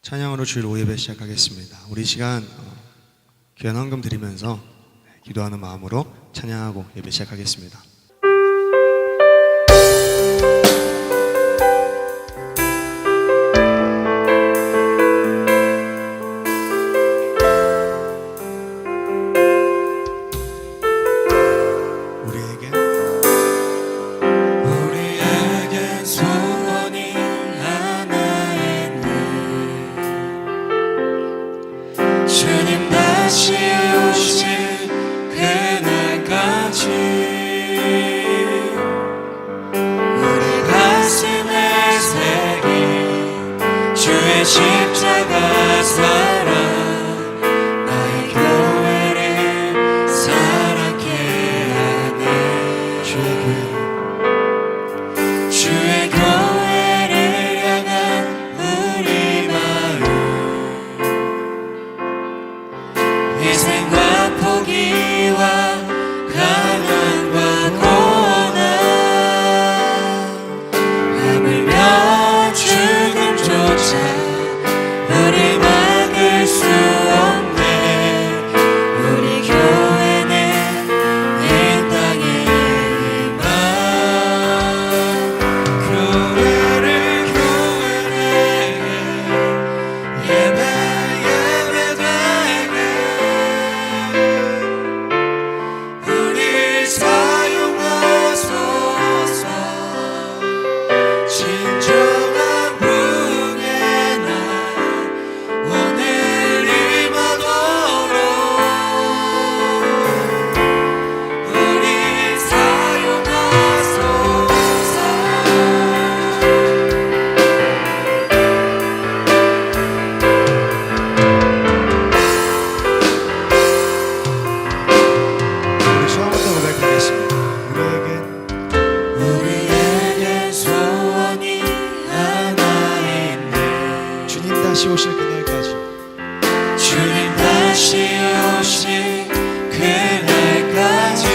찬양으로 주일 오예배 시작하겠습니다. 우리 시간 귀한 헌금 드리면서 기도하는 마음으로 찬양하고 예배 시작하겠습니다. 우리에겐 소원이 하나 있네. 주님 다시 오실 그날까지 우리 가슴에 새긴 주의 십자가 사랑, 나의 교회를 사랑케 하네. 주의 교회를 향한 우리 마음, 희생과 포기와 가난과 고난, 하물며 죽음조차 우리 막을 수 없네. 우리 교회는 이 땅에 임한 교회를 예배 예배되게 우리 사용하소서. 진정한 분의 날 오늘 임하도록 우리 사용하소서. 우리 처음부터 고백하겠습니다. 우리에겐 소원이 하나 있네. 주님 다시 오실 그날까지 주님 다시 오실 그날까지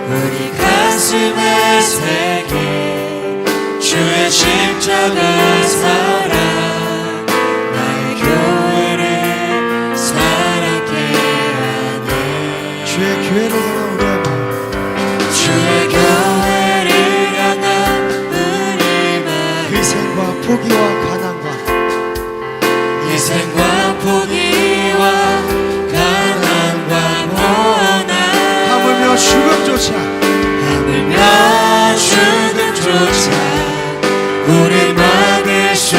우리 가슴에 새긴 주의 십자가 사랑, 나의 교회를 사랑케 하네. 주의 교회를 향한 우리의 마음, 주의 교회를 향한 우리 마음, 희생과 포기와 가난과 희생과 포기와 가난과 고난, 하물며 죽음조차 하물며 죽음조차 우리 막을 수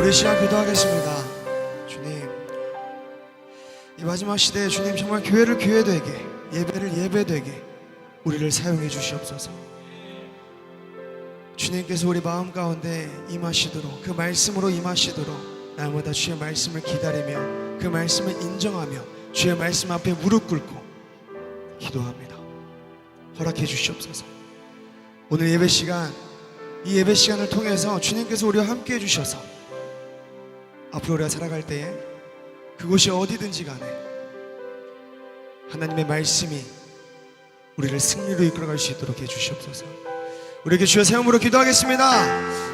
우리 시간 기도하겠습니다. 주님, 이 마지막 시대에 주님 정말 교회를 교회되게, 예배를 예배되게 우리를 사용해 주시옵소서. 주님께서 우리 마음 가운데 임하시도록, 그 말씀으로 임하시도록 날마다 주의 말씀을 기다리며 그 말씀을 인정하며 주의 말씀 앞에 무릎 꿇고 기도합니다. 허락해 주시옵소서. 오늘 예배 시간, 이 예배 시간을 통해서 주님께서 우리와 함께 해주셔서 앞으로 우리가 살아갈 때에 그곳이 어디든지 간에 하나님의 말씀이 우리를 승리로 이끌어갈 수 있도록 해주시옵소서. 우리에게 주여 세움으로 기도하겠습니다.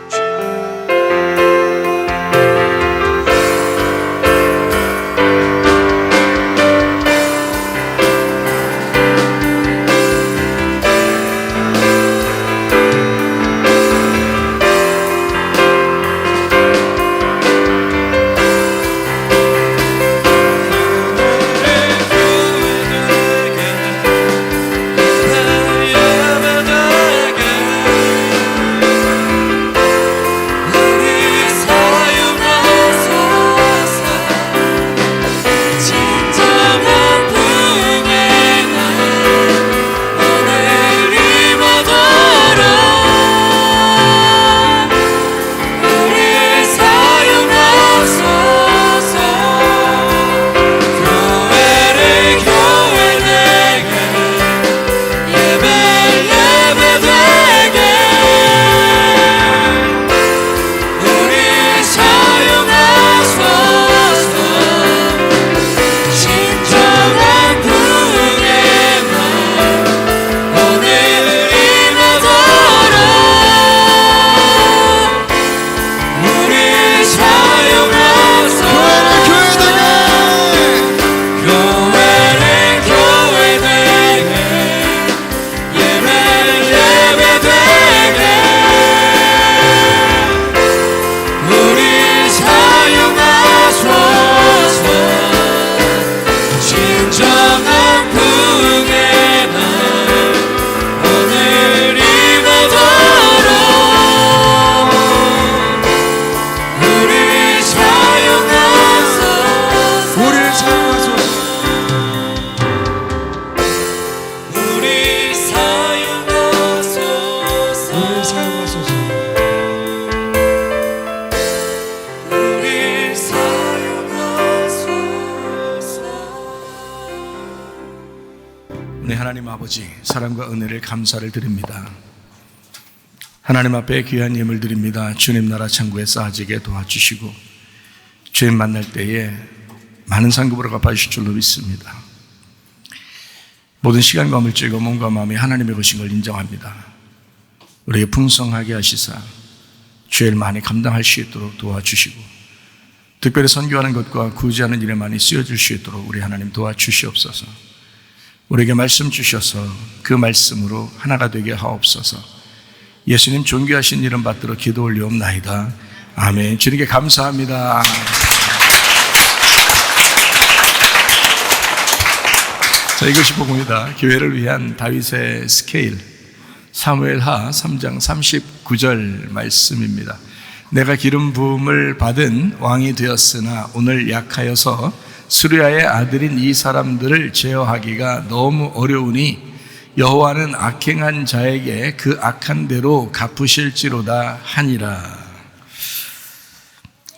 우리 하나님 아버지, 사랑과 은혜를 감사를 드립니다. 하나님 앞에 귀한 예물 드립니다. 주님 나라 천국에 쌓아지게 도와주시고 주님 만날 때에 많은 상급으로 갚아주실 줄로 믿습니다. 모든 시간과 물질과 몸과 마음이 하나님의 것인 걸 인정합니다. 우리에게 풍성하게 하시사 죄를 많이 감당할 수 있도록 도와주시고 특별히 선교하는 것과 구제하는 일에 많이 쓰여질 수 있도록 우리 하나님 도와주시옵소서. 우리에게 말씀 주셔서 그 말씀으로 하나가 되게 하옵소서. 예수님 존귀하신 이름 받들어 기도 올리옵나이다. 아멘. 주님께 감사합니다. 자, 이것이 복음이다. 교회를 위한 다윗의 스케일, 사무엘하 3장 39절 말씀입니다. 내가 기름 부음을 받은 왕이 되었으나 오늘 약하여서 수르야의 아들인 이 사람들을 제어하기가 너무 어려우니 여호와는 악행한 자에게 그 악한 대로 갚으실지로다 하니라.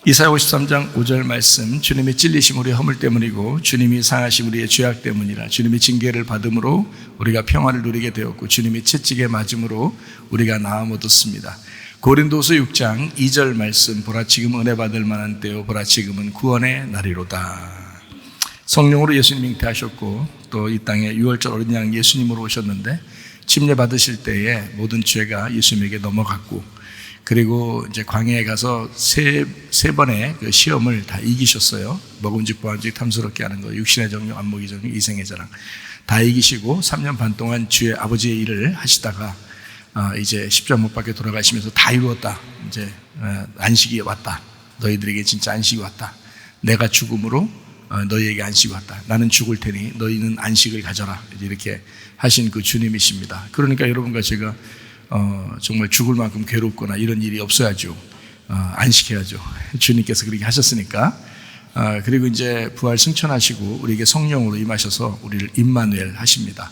이사야 53장 5절 말씀, 주님이 찔리심 우리의 허물 때문이고 주님이 상하심 우리의 죄악 때문이라. 주님이 징계를 받음으로 우리가 평화를 누리게 되었고 주님이 채찍에 맞음으로 우리가 나음 얻었습니다. 고린도서 6장 2절 말씀, 보라 지금 은혜 받을 만한 때요 보라 지금은 구원의 날이로다. 성령으로 예수님 잉태하셨고 또 이 땅에 유월절 어린 양 예수님으로 오셨는데 침례 받으실 때에 모든 죄가 예수님에게 넘어갔고 그리고 이제 광야에 가서 세 번의 그 시험을 다 이기셨어요. 먹음직 보암직 탐스럽게 하는 거, 육신의 정욕, 안목의 정욕, 이생의 자랑 다 이기시고 3년 반 동안 주의 아버지의 일을 하시다가 이제 십자가 못 박혀 돌아가시면서 다 이루었다. 이제 안식이 왔다. 너희들에게 진짜 안식이 왔다. 내가 죽음으로 너희에게 안식이 왔다. 나는 죽을 테니 너희는 안식을 가져라. 이렇게 하신 그 주님이십니다. 그러니까 여러분과 제가 정말 죽을 만큼 괴롭거나 이런 일이 없어야죠. 안식해야죠. 주님께서 그렇게 하셨으니까. 그리고 이제 부활 승천하시고 우리에게 성령으로 임하셔서 우리를 임마누엘 하십니다.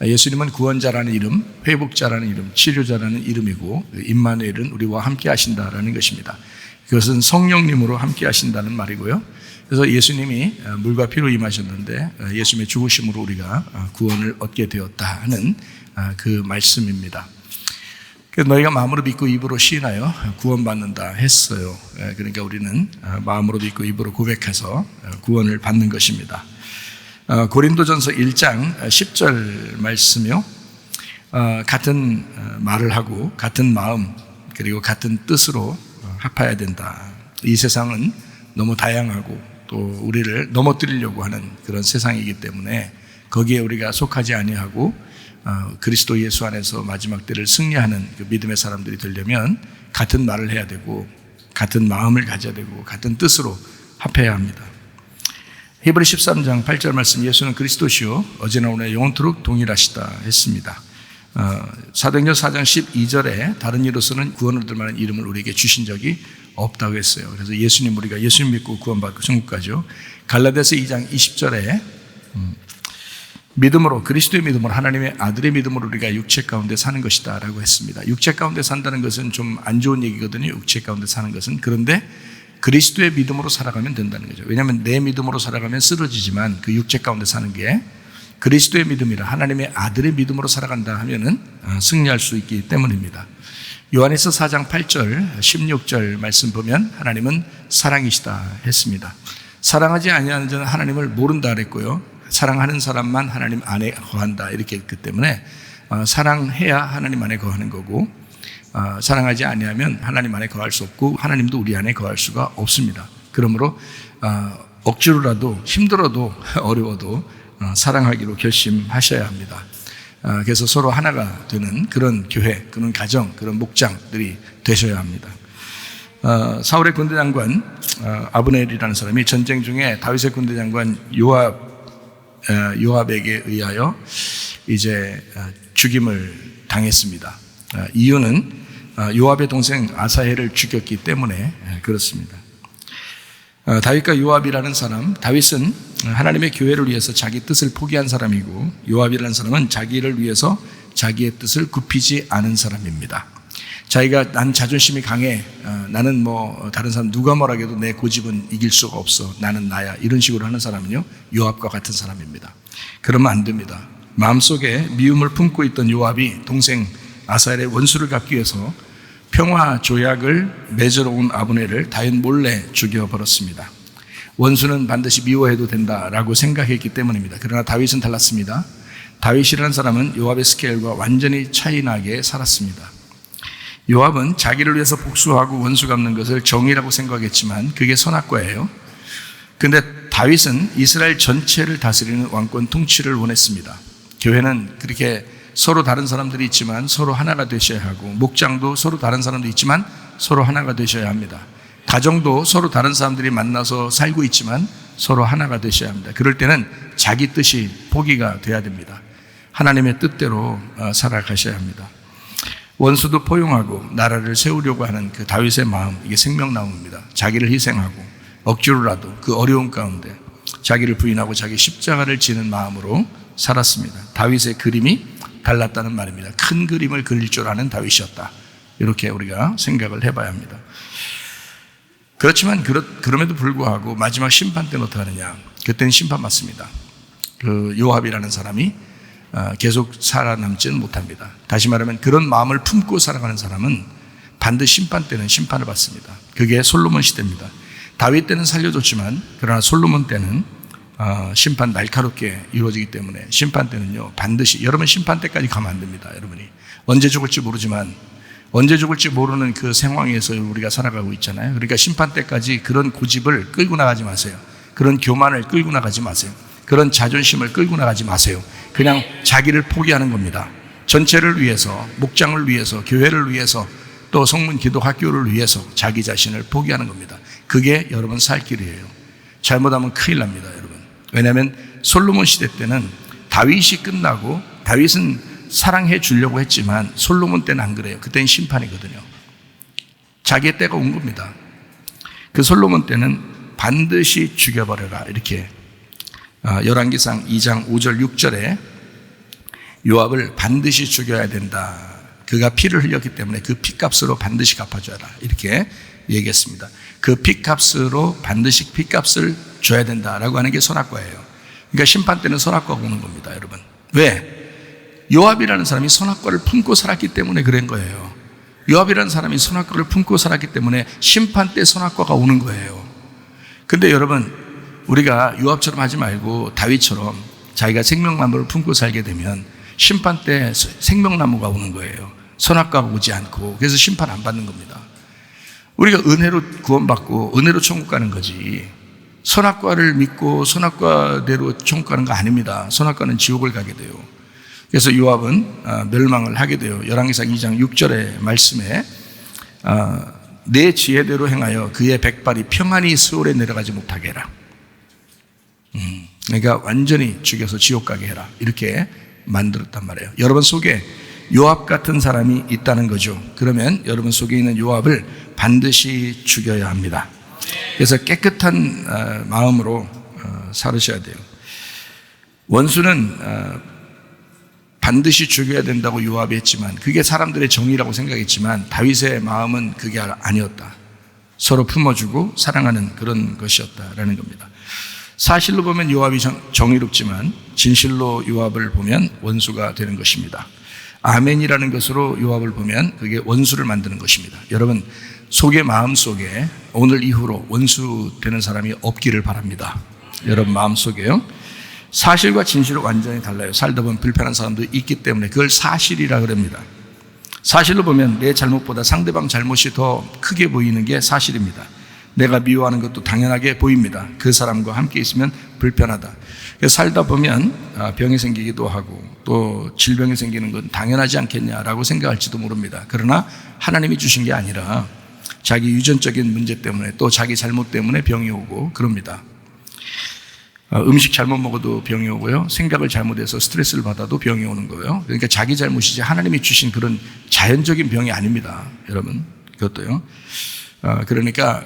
예수님은 구원자라는 이름, 회복자라는 이름, 치료자라는 이름이고 임마누엘은 우리와 함께 하신다라는 것입니다. 그것은 성령님으로 함께 하신다는 말이고요. 그래서 예수님이 물과 피로 임하셨는데 예수님의 죽으심으로 우리가 구원을 얻게 되었다 하는 그 말씀입니다. 그래서 너희가 마음으로 믿고 입으로 시인하여 구원받는다 했어요. 그러니까 우리는 마음으로 믿고 입으로 고백해서 구원을 받는 것입니다. 고린도전서 1장 10절 말씀이요. 같은 말을 하고 같은 마음 그리고 같은 뜻으로 합해야 된다. 이 세상은 너무 다양하고 또 우리를 넘어뜨리려고 하는 그런 세상이기 때문에 거기에 우리가 속하지 아니하고 그리스도 예수 안에서 마지막 때를 승리하는 그 믿음의 사람들이 되려면 같은 말을 해야 되고 같은 마음을 가져야 되고 같은 뜻으로 합해야 합니다. 히브리 13장 8절 말씀, 예수는 그리스도시요 어제나 오늘 영원토록 동일하시다 했습니다. 사도행전 4장 12절에 다른 이로서는 구원을 얻을 만한 이름을 우리에게 주신 적이 없다고 했어요. 그래서 우리가 예수님 믿고 구원받고 천국 가죠. 갈라디아서 2장 20절에 믿음으로, 그리스도의 믿음으로, 하나님의 아들의 믿음으로 우리가 육체 가운데 사는 것이다 라고 했습니다. 육체 가운데 산다는 것은 좀 안 좋은 얘기거든요. 육체 가운데 사는 것은. 그런데 그리스도의 믿음으로 살아가면 된다는 거죠. 왜냐하면 내 믿음으로 살아가면 쓰러지지만 그 육체 가운데 사는 게 그리스도의 믿음이라 하나님의 아들의 믿음으로 살아간다 하면은 승리할 수 있기 때문입니다. 요한에서 4장 8절 16절 말씀 보면 하나님은 사랑이시다 했습니다. 사랑하지 아니하는 자는 하나님을 모른다 그랬고요. 사랑하는 사람만 하나님 안에 거한다 이렇게 했기 때문에 사랑해야 하나님 안에 거하는 거고 사랑하지 아니하면 하나님 안에 거할 수 없고 하나님도 우리 안에 거할 수가 없습니다. 그러므로 억지로라도 힘들어도 어려워도 사랑하기로 결심하셔야 합니다. 그래서 서로 하나가 되는 그런 교회, 그런 가정, 그런 목장들이 되셔야 합니다. 사울의 군대 장관 아브넬이라는 사람이 전쟁 중에 다윗의 군대 장관 요압에게 의하여 이제 죽임을 당했습니다. 이유는 요압의 동생 아사헬을 죽였기 때문에 그렇습니다. 다윗과 요압이라는 사람, 다윗은 하나님의 교회를 위해서 자기 뜻을 포기한 사람이고 요압이라는 사람은 자기를 위해서 자기의 뜻을 굽히지 않은 사람입니다. 자기가 난 자존심이 강해, 나는 다른 사람 누가 뭐라 해도 내 고집은 이길 수가 없어, 나는 나야, 이런 식으로 하는 사람은요 요압과 같은 사람입니다. 그러면 안 됩니다. 마음속에 미움을 품고 있던 요압이 동생 아사엘의 원수를 갚기 위해서 평화 조약을 맺으러 온 아브넬을 다윗 몰래 죽여버렸습니다. 원수는 반드시 미워해도 된다라고 생각했기 때문입니다. 그러나 다윗은 달랐습니다. 다윗이라는 사람은 요압의 스케일과 완전히 차이나게 살았습니다. 요압은 자기를 위해서 복수하고 원수 갚는 것을 정의라고 생각했지만 그게 선악과예요. 그런데 다윗은 이스라엘 전체를 다스리는 왕권 통치를 원했습니다. 교회는 그렇게 서로 다른 사람들이 있지만 서로 하나가 되셔야 하고, 목장도 서로 다른 사람들이 있지만 서로 하나가 되셔야 합니다. 가정도 서로 다른 사람들이 만나서 살고 있지만 서로 하나가 되셔야 합니다. 그럴 때는 자기 뜻이 포기가 돼야 됩니다. 하나님의 뜻대로 살아가셔야 합니다. 원수도 포용하고 나라를 세우려고 하는 그 다윗의 마음, 이게 생명나무입니다. 자기를 희생하고 억지로라도 그 어려운 가운데 자기를 부인하고 자기 십자가를 지는 마음으로 살았습니다. 다윗의 그림이 달랐다는 말입니다. 큰 그림을 그릴 줄 아는 다윗이었다. 이렇게 우리가 생각을 해봐야 합니다. 그렇지만 그럼에도 불구하고 마지막 심판 때는 어떻게 하느냐? 그때는 심판받습니다. 그 요압이라는 사람이 계속 살아남지는 못합니다. 다시 말하면 그런 마음을 품고 살아가는 사람은 반드시 심판 때는 심판을 받습니다. 그게 솔로몬 시대입니다. 다윗 때는 살려줬지만 그러나 솔로몬 때는 심판 날카롭게 이루어지기 때문에 심판 때는요 반드시, 여러분 심판 때까지 가면 안 됩니다. 여러분이 언제 죽을지 모르지만 언제 죽을지 모르는 그 상황에서 우리가 살아가고 있잖아요. 그러니까 심판 때까지 그런 고집을 끌고 나가지 마세요. 그런 교만을 끌고 나가지 마세요. 그런 자존심을 끌고 나가지 마세요. 그냥 자기를 포기하는 겁니다. 전체를 위해서, 목장을 위해서, 교회를 위해서, 또 성문 기도 학교를 위해서 자기 자신을 포기하는 겁니다. 그게 여러분 살 길이에요. 잘못하면 큰일 납니다, 여러분. 왜냐하면 솔로몬 시대 때는 다윗이 끝나고, 다윗은 사랑해 주려고 했지만 솔로몬 때는 안 그래요. 그때는 심판이거든요. 자기의 때가 온 겁니다. 그 솔로몬 때는 반드시 죽여버려라 이렇게 열왕기상 2장 5절 6절에 요압을 반드시 죽여야 된다. 그가 피를 흘렸기 때문에 그 피값으로 반드시 갚아줘라 이렇게 얘기했습니다. 그 피값으로 반드시 피값을 줘야 된다라고 하는 게 선악과예요. 그러니까 심판 때는 선악과가 오는 겁니다, 여러분. 왜? 요압이라는 사람이 선악과를 품고 살았기 때문에 그런 거예요. 요압이라는 사람이 선악과를 품고 살았기 때문에 심판 때 선악과가 오는 거예요. 근데 여러분, 우리가 요압처럼 하지 말고 다윗처럼 자기가 생명나무를 품고 살게 되면 심판 때 생명나무가 오는 거예요. 선악과가 오지 않고. 그래서 심판 안 받는 겁니다. 우리가 은혜로 구원받고 은혜로 천국 가는 거지, 선악과를 믿고 선악과대로 천국 가는 거 아닙니다. 선악과는 지옥을 가게 돼요. 그래서 요압은 멸망을 하게 돼요. 열왕기상 2장 6절의 말씀에 내 지혜대로 행하여 그의 백발이 평안히 스올에 내려가지 못하게 해라. 그러니까 완전히 죽여서 지옥 가게 해라 이렇게 만들었단 말이에요. 여러분 속에 요압 같은 사람이 있다는 거죠. 그러면 여러분 속에 있는 요압을 반드시 죽여야 합니다. 그래서 깨끗한 마음으로 살으셔야 돼요. 원수는 반드시 죽여야 된다고 요압이 했지만 그게 사람들의 정의라고 생각했지만 다윗의 마음은 그게 아니었다. 서로 품어주고 사랑하는 그런 것이었다라는 겁니다. 사실로 보면 요압이 정의롭지만 진실로 요압을 보면 원수가 되는 것입니다. 아멘이라는 것으로 요압을 보면 그게 원수를 만드는 것입니다. 여러분 속의 마음 속에 오늘 이후로 원수 되는 사람이 없기를 바랍니다. 여러분 마음 속에요. 사실과 진실은 완전히 달라요. 살다 보면 불편한 사람도 있기 때문에 그걸 사실이라 그럽니다. 사실로 보면 내 잘못보다 상대방 잘못이 더 크게 보이는 게 사실입니다. 내가 미워하는 것도 당연하게 보입니다. 그 사람과 함께 있으면 불편하다. 그래서 살다 보면 병이 생기기도 하고 또 질병이 생기는 건 당연하지 않겠냐라고 생각할지도 모릅니다. 그러나 하나님이 주신 게 아니라 자기 유전적인 문제 때문에 또 자기 잘못 때문에 병이 오고 그럽니다. 음식 잘못 먹어도 병이 오고요. 생각을 잘못해서 스트레스를 받아도 병이 오는 거예요. 그러니까 자기 잘못이지 하나님이 주신 그런 자연적인 병이 아닙니다. 여러분 그것도요. 그러니까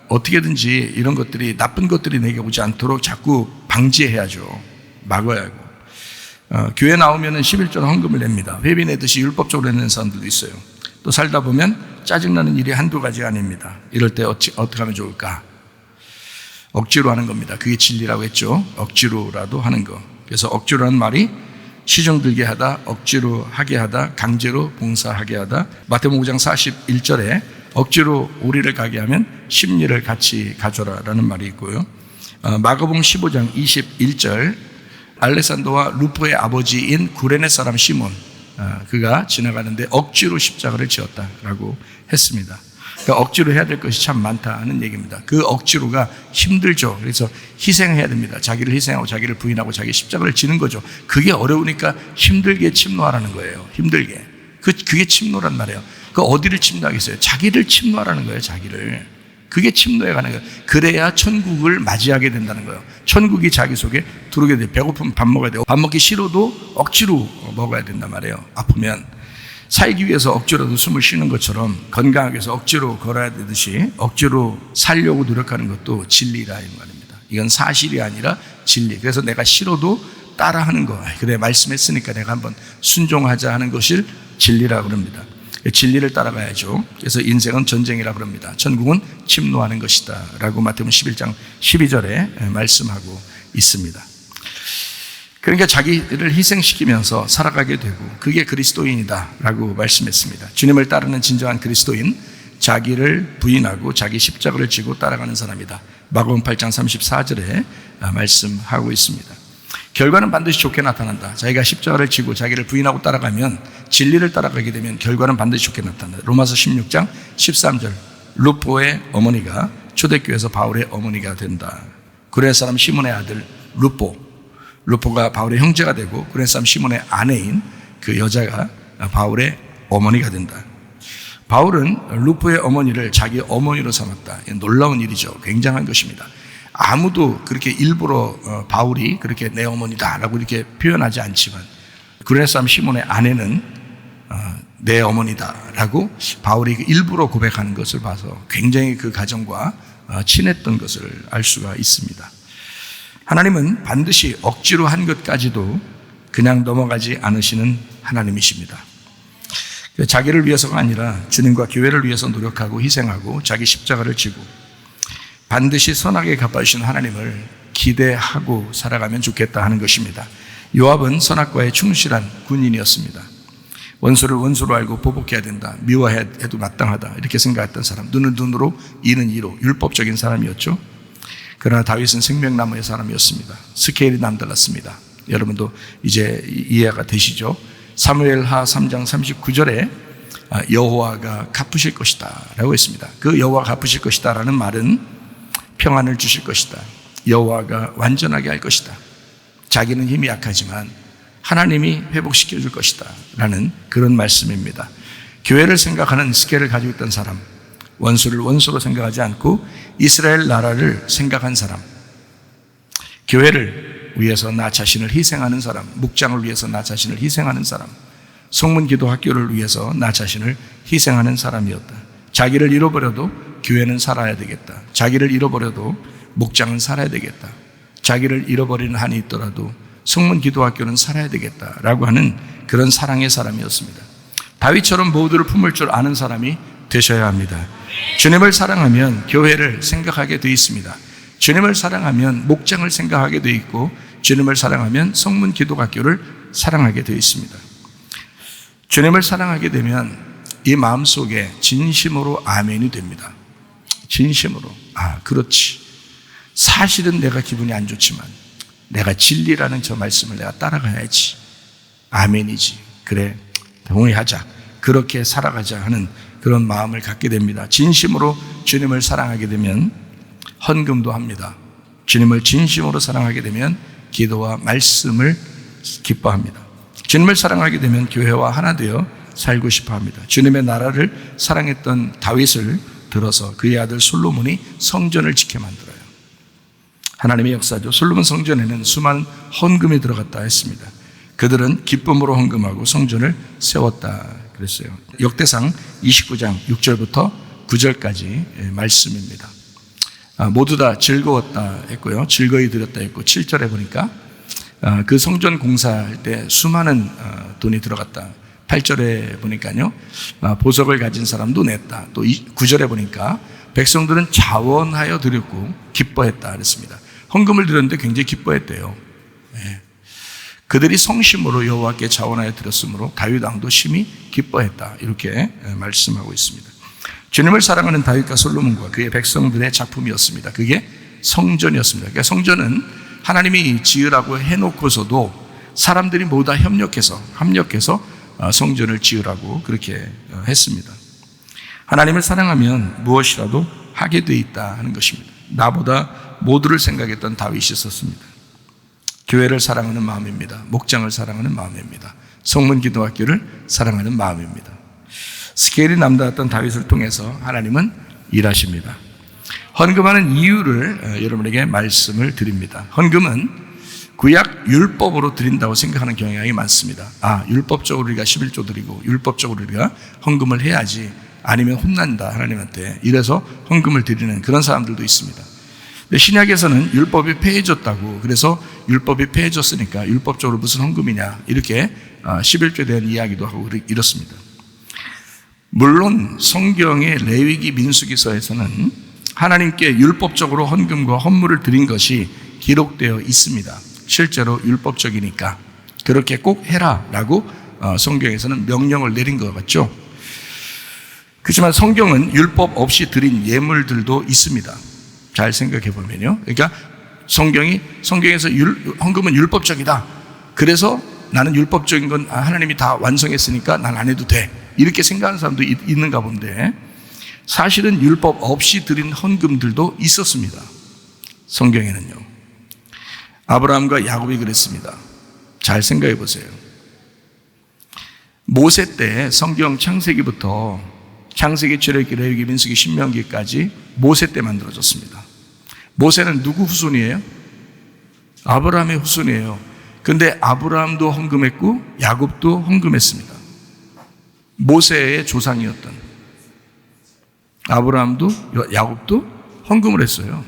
어떻게든지 이런 것들이 나쁜 것들이 내게 오지 않도록 자꾸 방지해야죠. 막아야 하고 교회 나오면 11조 헌금을 냅니다. 회비 내듯이 율법적으로 내는 사람들도 있어요. 또 살다 보면 짜증나는 일이 한두 가지가 아닙니다. 이럴 때 어떻게 하면 좋을까? 억지로 하는 겁니다. 그게 진리라고 했죠. 억지로라도 하는 거. 그래서 억지로라는 말이 시중 들게 하다, 억지로 하게 하다, 강제로 봉사하게 하다. 마태복음 5장 41절에 억지로 오리를 가게 하면 심리를 같이 가져라 라는 말이 있고요. 마가복음 15장 21절 알렉산더와 루포의 아버지인 구레네 사람 시몬, 그가 지나가는데 억지로 십자가를 지었다라고 했습니다. 그러니까 억지로 해야 될 것이 참 많다는 얘기입니다. 그 억지로가 힘들죠. 그래서 희생해야 됩니다. 자기를 희생하고 자기를 부인하고 자기 십자가를 지는 거죠. 그게 어려우니까 힘들게 침노하라는 거예요. 힘들게. 그게 침노란 말이에요. 그 어디를 침노하겠어요? 자기를 침노하라는 거예요. 자기를. 그게 침노에 가는 거예요. 그래야 천국을 맞이하게 된다는 거예요. 천국이 자기 속에 들어오게 돼요. 배고프면 밥 먹어야 돼요. 밥 먹기 싫어도 억지로 먹어야 된단 말이에요. 아프면. 살기 위해서 억지로도 숨을 쉬는 것처럼 건강하기 위해서 억지로 걸어야 되듯이 억지로 살려고 노력하는 것도 진리라 이 말입니다. 이건 사실이 아니라 진리. 그래서 내가 싫어도 따라하는 거. 그래 말씀했으니까 내가 한번 순종하자 하는 것을 진리라 그럽니다. 진리를 따라가야죠. 그래서 인생은 전쟁이라 그럽니다. 천국은 침노하는 것이다 라고 마태복음 11장 12절에 말씀하고 있습니다. 그러니까 자기를 희생시키면서 살아가게 되고 그게 그리스도인이다 라고 말씀했습니다. 주님을 따르는 진정한 그리스도인, 자기를 부인하고 자기 십자가를 지고 따라가는 사람이다. 마가복음 8장 34절에 말씀하고 있습니다. 결과는 반드시 좋게 나타난다. 자기가 십자가를 지고 자기를 부인하고 따라가면, 진리를 따라가게 되면 결과는 반드시 좋게 나타난다. 로마서 16장 13절 루포의 어머니가 초대교회에서 바울의 어머니가 된다. 구레네 사람 시몬의 아들 루포가 바울의 형제가 되고 구레네 사람 시몬의 아내인 그 여자가 바울의 어머니가 된다. 바울은 루포의 어머니를 자기 어머니로 삼았다. 놀라운 일이죠. 굉장한 것입니다. 아무도 그렇게 일부러 바울이 그렇게 내 어머니다라고 이렇게 표현하지 않지만 구레네 사람 시몬의 아내는 내 어머니다라고 바울이 일부러 고백하는 것을 봐서 굉장히 그 가정과 친했던 것을 알 수가 있습니다. 하나님은 반드시 억지로 한 것까지도 그냥 넘어가지 않으시는 하나님이십니다. 자기를 위해서가 아니라 주님과 교회를 위해서 노력하고 희생하고 자기 십자가를 지고 반드시 선하게 갚아주신 하나님을 기대하고 살아가면 좋겠다 하는 것입니다. 요압은 선악과에 충실한 군인이었습니다. 원수를 원수로 알고 보복해야 된다, 미워해도 마땅하다 이렇게 생각했던 사람, 눈은 눈으로 이는 이로 율법적인 사람이었죠. 그러나 다윗은 생명나무의 사람이었습니다. 스케일이 남달랐습니다. 여러분도 이제 이해가 되시죠? 사무엘하 3장 39절에 여호와가 갚으실 것이다 라고 했습니다. 그 여호와가 갚으실 것이다 라는 말은 평안을 주실 것이다, 여호와가 완전하게 할 것이다, 자기는 힘이 약하지만 하나님이 회복시켜 줄 것이다 라는 그런 말씀입니다. 교회를 생각하는 스케일을 가지고 있던 사람, 원수를 원수로 생각하지 않고 이스라엘 나라를 생각한 사람, 교회를 위해서 나 자신을 희생하는 사람, 목장을 위해서 나 자신을 희생하는 사람, 성문기도 학교를 위해서 나 자신을 희생하는 사람이었다. 자기를 잃어버려도 교회는 살아야 되겠다, 자기를 잃어버려도 목장은 살아야 되겠다, 자기를 잃어버리는 한이 있더라도 성문기도학교는 살아야 되겠다라고 하는 그런 사랑의 사람이었습니다. 다윗처럼 모두를 품을 줄 아는 사람이 되셔야 합니다. 주님을 사랑하면 교회를 생각하게 되어 있습니다. 주님을 사랑하면 목장을 생각하게 되어 있고, 주님을 사랑하면 성문기도학교를 사랑하게 되어 있습니다. 주님을 사랑하게 되면 이 마음속에 진심으로 아멘이 됩니다. 진심으로, 그렇지, 사실은 내가 기분이 안 좋지만 내가 진리라는 저 말씀을 내가 따라가야지, 아멘이지, 그래 동의하자, 그렇게 살아가자 하는 그런 마음을 갖게 됩니다. 진심으로 주님을 사랑하게 되면 헌금도 합니다. 주님을 진심으로 사랑하게 되면 기도와 말씀을 기뻐합니다. 주님을 사랑하게 되면 교회와 하나 되어 살고 싶어 합니다. 주님의 나라를 사랑했던 다윗을 들어서 그의 아들 솔로몬이 성전을 지켜 만들어요. 하나님의 역사죠. 솔로몬 성전에는 수많은 헌금이 들어갔다 했습니다. 그들은 기쁨으로 헌금하고 성전을 세웠다 그랬어요. 역대상 29장 6절부터 9절까지 말씀입니다. 모두 다 즐거웠다 했고요, 즐거이 드렸다 했고, 7절에 보니까 그 성전 공사할 때 수많은 돈이 들어갔다. 8절에 보니까요, 보석을 가진 사람도 냈다. 또 9절에 보니까 백성들은 자원하여 드렸고 기뻐했다 그랬습니다. 헌금을 드렸는데 굉장히 기뻐했대요. 그들이 성심으로 여호와께 자원하여 드렸으므로 다윗 왕도 심히 기뻐했다, 이렇게 말씀하고 있습니다. 주님을 사랑하는 다윗과 솔로몬과 그의 백성들의 작품이었습니다. 그게 성전이었습니다. 그러니까 성전은 하나님이 지으라고 해놓고서도 사람들이 모두 다 협력해서 성전을 지으라고 그렇게 했습니다. 하나님을 사랑하면 무엇이라도 하게 돼 있다 하는 것입니다. 나보다 모두를 생각했던 다윗이 있었습니다. 교회를 사랑하는 마음입니다. 목장을 사랑하는 마음입니다. 성문기도학교를 사랑하는 마음입니다. 스케일이 남달랐던 다윗을 통해서 하나님은 일하십니다. 헌금하는 이유를 여러분에게 말씀을 드립니다. 헌금은 구약 율법으로 드린다고 생각하는 경향이 많습니다. 율법적으로 우리가 11조 드리고 율법적으로 우리가 헌금을 해야지, 아니면 혼난다 하나님한테, 이래서 헌금을 드리는 그런 사람들도 있습니다. 근데 신약에서는 율법이 폐해졌다고, 그래서 율법이 폐해졌으니까 율법적으로 무슨 헌금이냐, 이렇게 11조에 대한 이야기도 하고 이렇습니다. 물론 성경의 레위기 민수기서에서는 하나님께 율법적으로 헌금과 헌물을 드린 것이 기록되어 있습니다. 실제로 율법적이니까 그렇게 꼭 해라라고 성경에서는 명령을 내린 것 같죠. 그렇지만 성경은 율법 없이 드린 예물들도 있습니다. 잘 생각해 보면요, 그러니까 성경에서 헌금은 율법적이다, 그래서 나는 율법적인 건 하나님이 다 완성했으니까 난 안 해도 돼, 이렇게 생각하는 사람도 있는가 본데, 사실은 율법 없이 드린 헌금들도 있었습니다. 성경에는요. 아브라함과 야곱이 그랬습니다. 잘 생각해 보세요. 모세 때 성경 창세기부터 창세기, 출애굽기, 레위기, 민수기, 신명기까지 모세 때 만들어졌습니다. 모세는 누구 후손이에요? 아브라함의 후손이에요. 근데 아브라함도 헌금했고 야곱도 헌금했습니다. 모세의 조상이었던 아브라함도 야곱도 헌금을 했어요.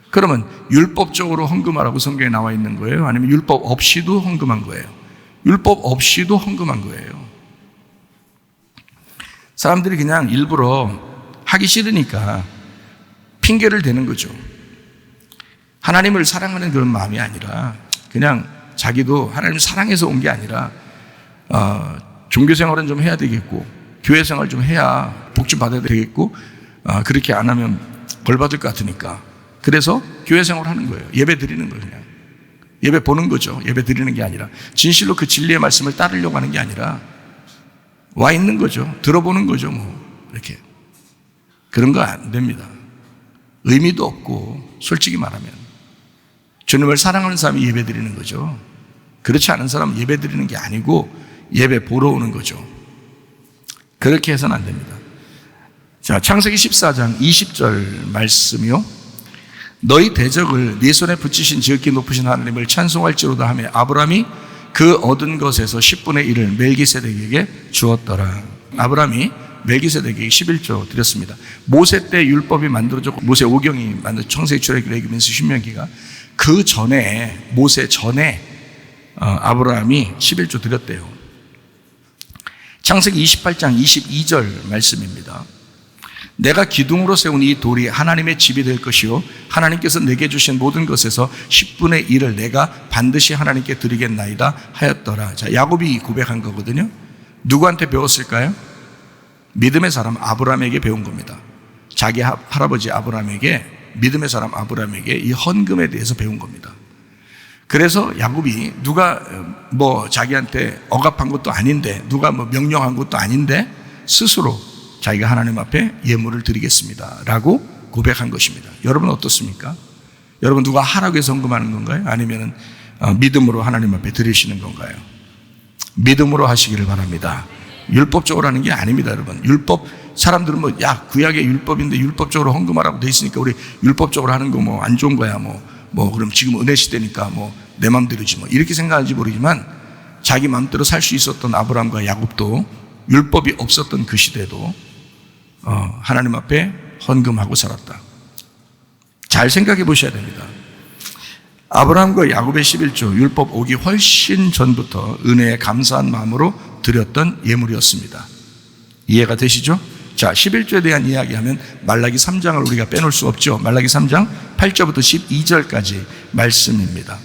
그러면 율법적으로 헌금하라고 성경에 나와 있는 거예요? 아니면 율법 없이도 헌금한 거예요? 율법 없이도 헌금한 거예요. 사람들이 그냥 일부러 하기 싫으니까 핑계를 대는 거죠. 하나님을 사랑하는 그런 마음이 아니라 그냥 자기도 하나님을 사랑해서 온 게 아니라 종교 생활은 좀 해야 되겠고 교회 생활 좀 해야 복 좀 받아야 되겠고 그렇게 안 하면 벌 받을 것 같으니까 그래서 교회 생활을 하는 거예요. 예배 드리는 거예요. 그냥 예배 보는 거죠. 예배 드리는 게 아니라 진실로 그 진리의 말씀을 따르려고 하는 게 아니라 와 있는 거죠. 들어보는 거죠. 뭐 이렇게 그런 거 안 됩니다. 의미도 없고 솔직히 말하면 주님을 사랑하는 사람이 예배 드리는 거죠. 그렇지 않은 사람은 예배 드리는 게 아니고 예배 보러 오는 거죠. 그렇게 해서는 안 됩니다. 자, 창세기 14장 20절 말씀이요. 너희 대적을 네 손에 붙이신 지극히 높으신 하나님을 찬송할지로다 하며 아브라함이 그 얻은 것에서 10분의 1을 멜기세덱에게 주었더라. 아브라함이 멜기세덱에게 11조 드렸습니다. 모세 때 율법이 만들어졌고 모세 오경이 만들어져 창세기 출애굽기 레위기면서 신명기가 그 전에 모세 전에 아브라함이 11조 드렸대요. 창세기 28장 22절 말씀입니다. 내가 기둥으로 세운 이 돌이 하나님의 집이 될 것이요 하나님께서 내게 주신 모든 것에서 10분의 1을 내가 반드시 하나님께 드리겠나이다 하였더라. 자, 야곱이 고백한 거거든요. 누구한테 배웠을까요? 믿음의 사람 아브라함에게 배운 겁니다. 자기 할아버지 아브라함에게 믿음의 사람 아브라함에게 이 헌금에 대해서 배운 겁니다. 그래서 야곱이 누가 뭐 자기한테 억압한 것도 아닌데 누가 뭐 명령한 것도 아닌데 스스로 자기가 하나님 앞에 예물을 드리겠습니다 라고 고백한 것입니다. 여러분 어떻습니까? 여러분 누가 하라고 해서 헌금하는 건가요? 아니면 믿음으로 하나님 앞에 드리시는 건가요? 믿음으로 하시기를 바랍니다. 율법적으로 하는 게 아닙니다. 여러분 율법 사람들은 뭐 야 구약의 율법인데 율법적으로 헌금하라고 돼 있으니까 우리 율법적으로 하는 거 뭐 안 좋은 거야 뭐 그럼 지금 은혜 시대니까 뭐 내 맘대로지 뭐 이렇게 생각하는지 모르지만 자기 맘대로 살 수 있었던 아브라함과 야곱도 율법이 없었던 그 시대도 하나님 앞에 헌금하고 살았다. 잘 생각해 보셔야 됩니다. 아브라함과 야곱의 11조 율법 오기 훨씬 전부터 은혜에 감사한 마음으로 드렸던 예물이었습니다. 이해가 되시죠? 자, 11조에 대한 이야기하면 말라기 3장을 우리가 빼놓을 수 없죠. 말라기 3장 8절부터 12절까지 말씀입니다.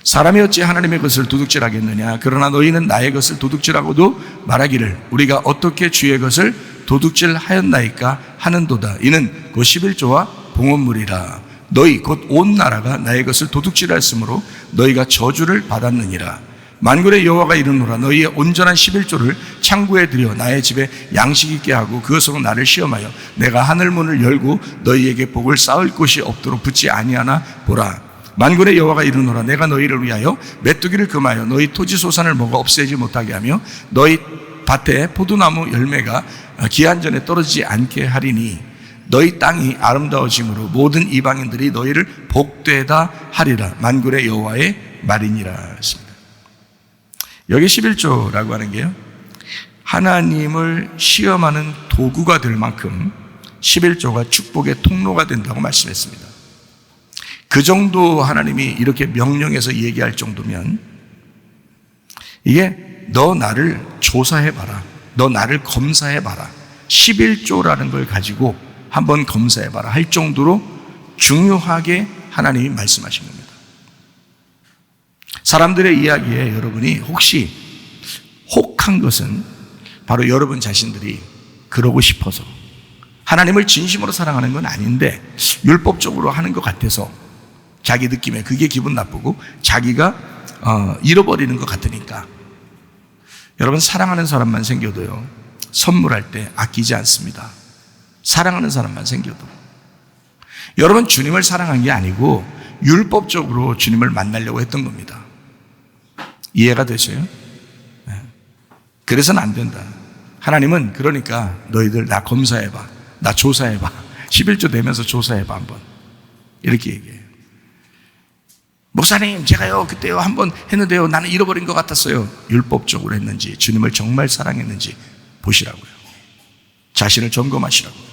사람이 어찌 하나님의 것을 도둑질하겠느냐? 그러나 너희는 나의 것을 도둑질하고도 말하기를 우리가 어떻게 주의 것을 도둑질하였나이까 하는도다. 이는 그 11조와 봉헌물이라. 너희 곧 온 나라가 나의 것을 도둑질하였으므로 너희가 저주를 받았느니라. 만군의 여호와가 이르노라. 너희의 온전한 11조를 창고에 들여 나의 집에 양식 있게 하고 그것으로 나를 시험하여 내가 하늘 문을 열고 너희에게 복을 쌓을 곳이 없도록 붙지 아니하나 보라. 만군의 여호와가 이르노라. 내가 너희를 위하여 메뚜기를 금하여 너희 토지 소산을 먹어 없애지 못하게 하며 너희 밭에 포도나무 열매가 기한 전에 떨어지지 않게 하리니 너희 땅이 아름다워짐으로 모든 이방인들이 너희를 복되다 하리라. 만군의 여호와의 말이니라 했습니다. 여기 11조라고 하는 게요, 하나님을 시험하는 도구가 될 만큼 11조가 축복의 통로가 된다고 말씀했습니다. 그 정도 하나님이 이렇게 명령해서 얘기할 정도면 이게 너 나를 조사해봐라, 너 나를 검사해봐라, 11조라는 걸 가지고 한번 검사해봐라 할 정도로 중요하게 하나님이 말씀하신 겁니다. 사람들의 이야기에 여러분이 혹시 혹한 것은 바로 여러분 자신들이 그러고 싶어서 하나님을 진심으로 사랑하는 건 아닌데 율법적으로 하는 것 같아서 자기 느낌에 그게 기분 나쁘고 자기가 잃어버리는 것 같으니까. 여러분 사랑하는 사람만 생겨도요 선물할 때 아끼지 않습니다. 사랑하는 사람만 생겨도. 여러분 주님을 사랑한 게 아니고 율법적으로 주님을 만나려고 했던 겁니다. 이해가 되세요? 그래서는 안 된다. 하나님은 그러니까 너희들 나 검사해봐, 나 조사해봐, 11조 되면서 조사해봐 한번, 이렇게 얘기해요. 목사님 제가요 그때요 한번 했는데요 나는 잃어버린 것 같았어요. 율법적으로 했는지 주님을 정말 사랑했는지 보시라고요. 자신을 점검하시라고요.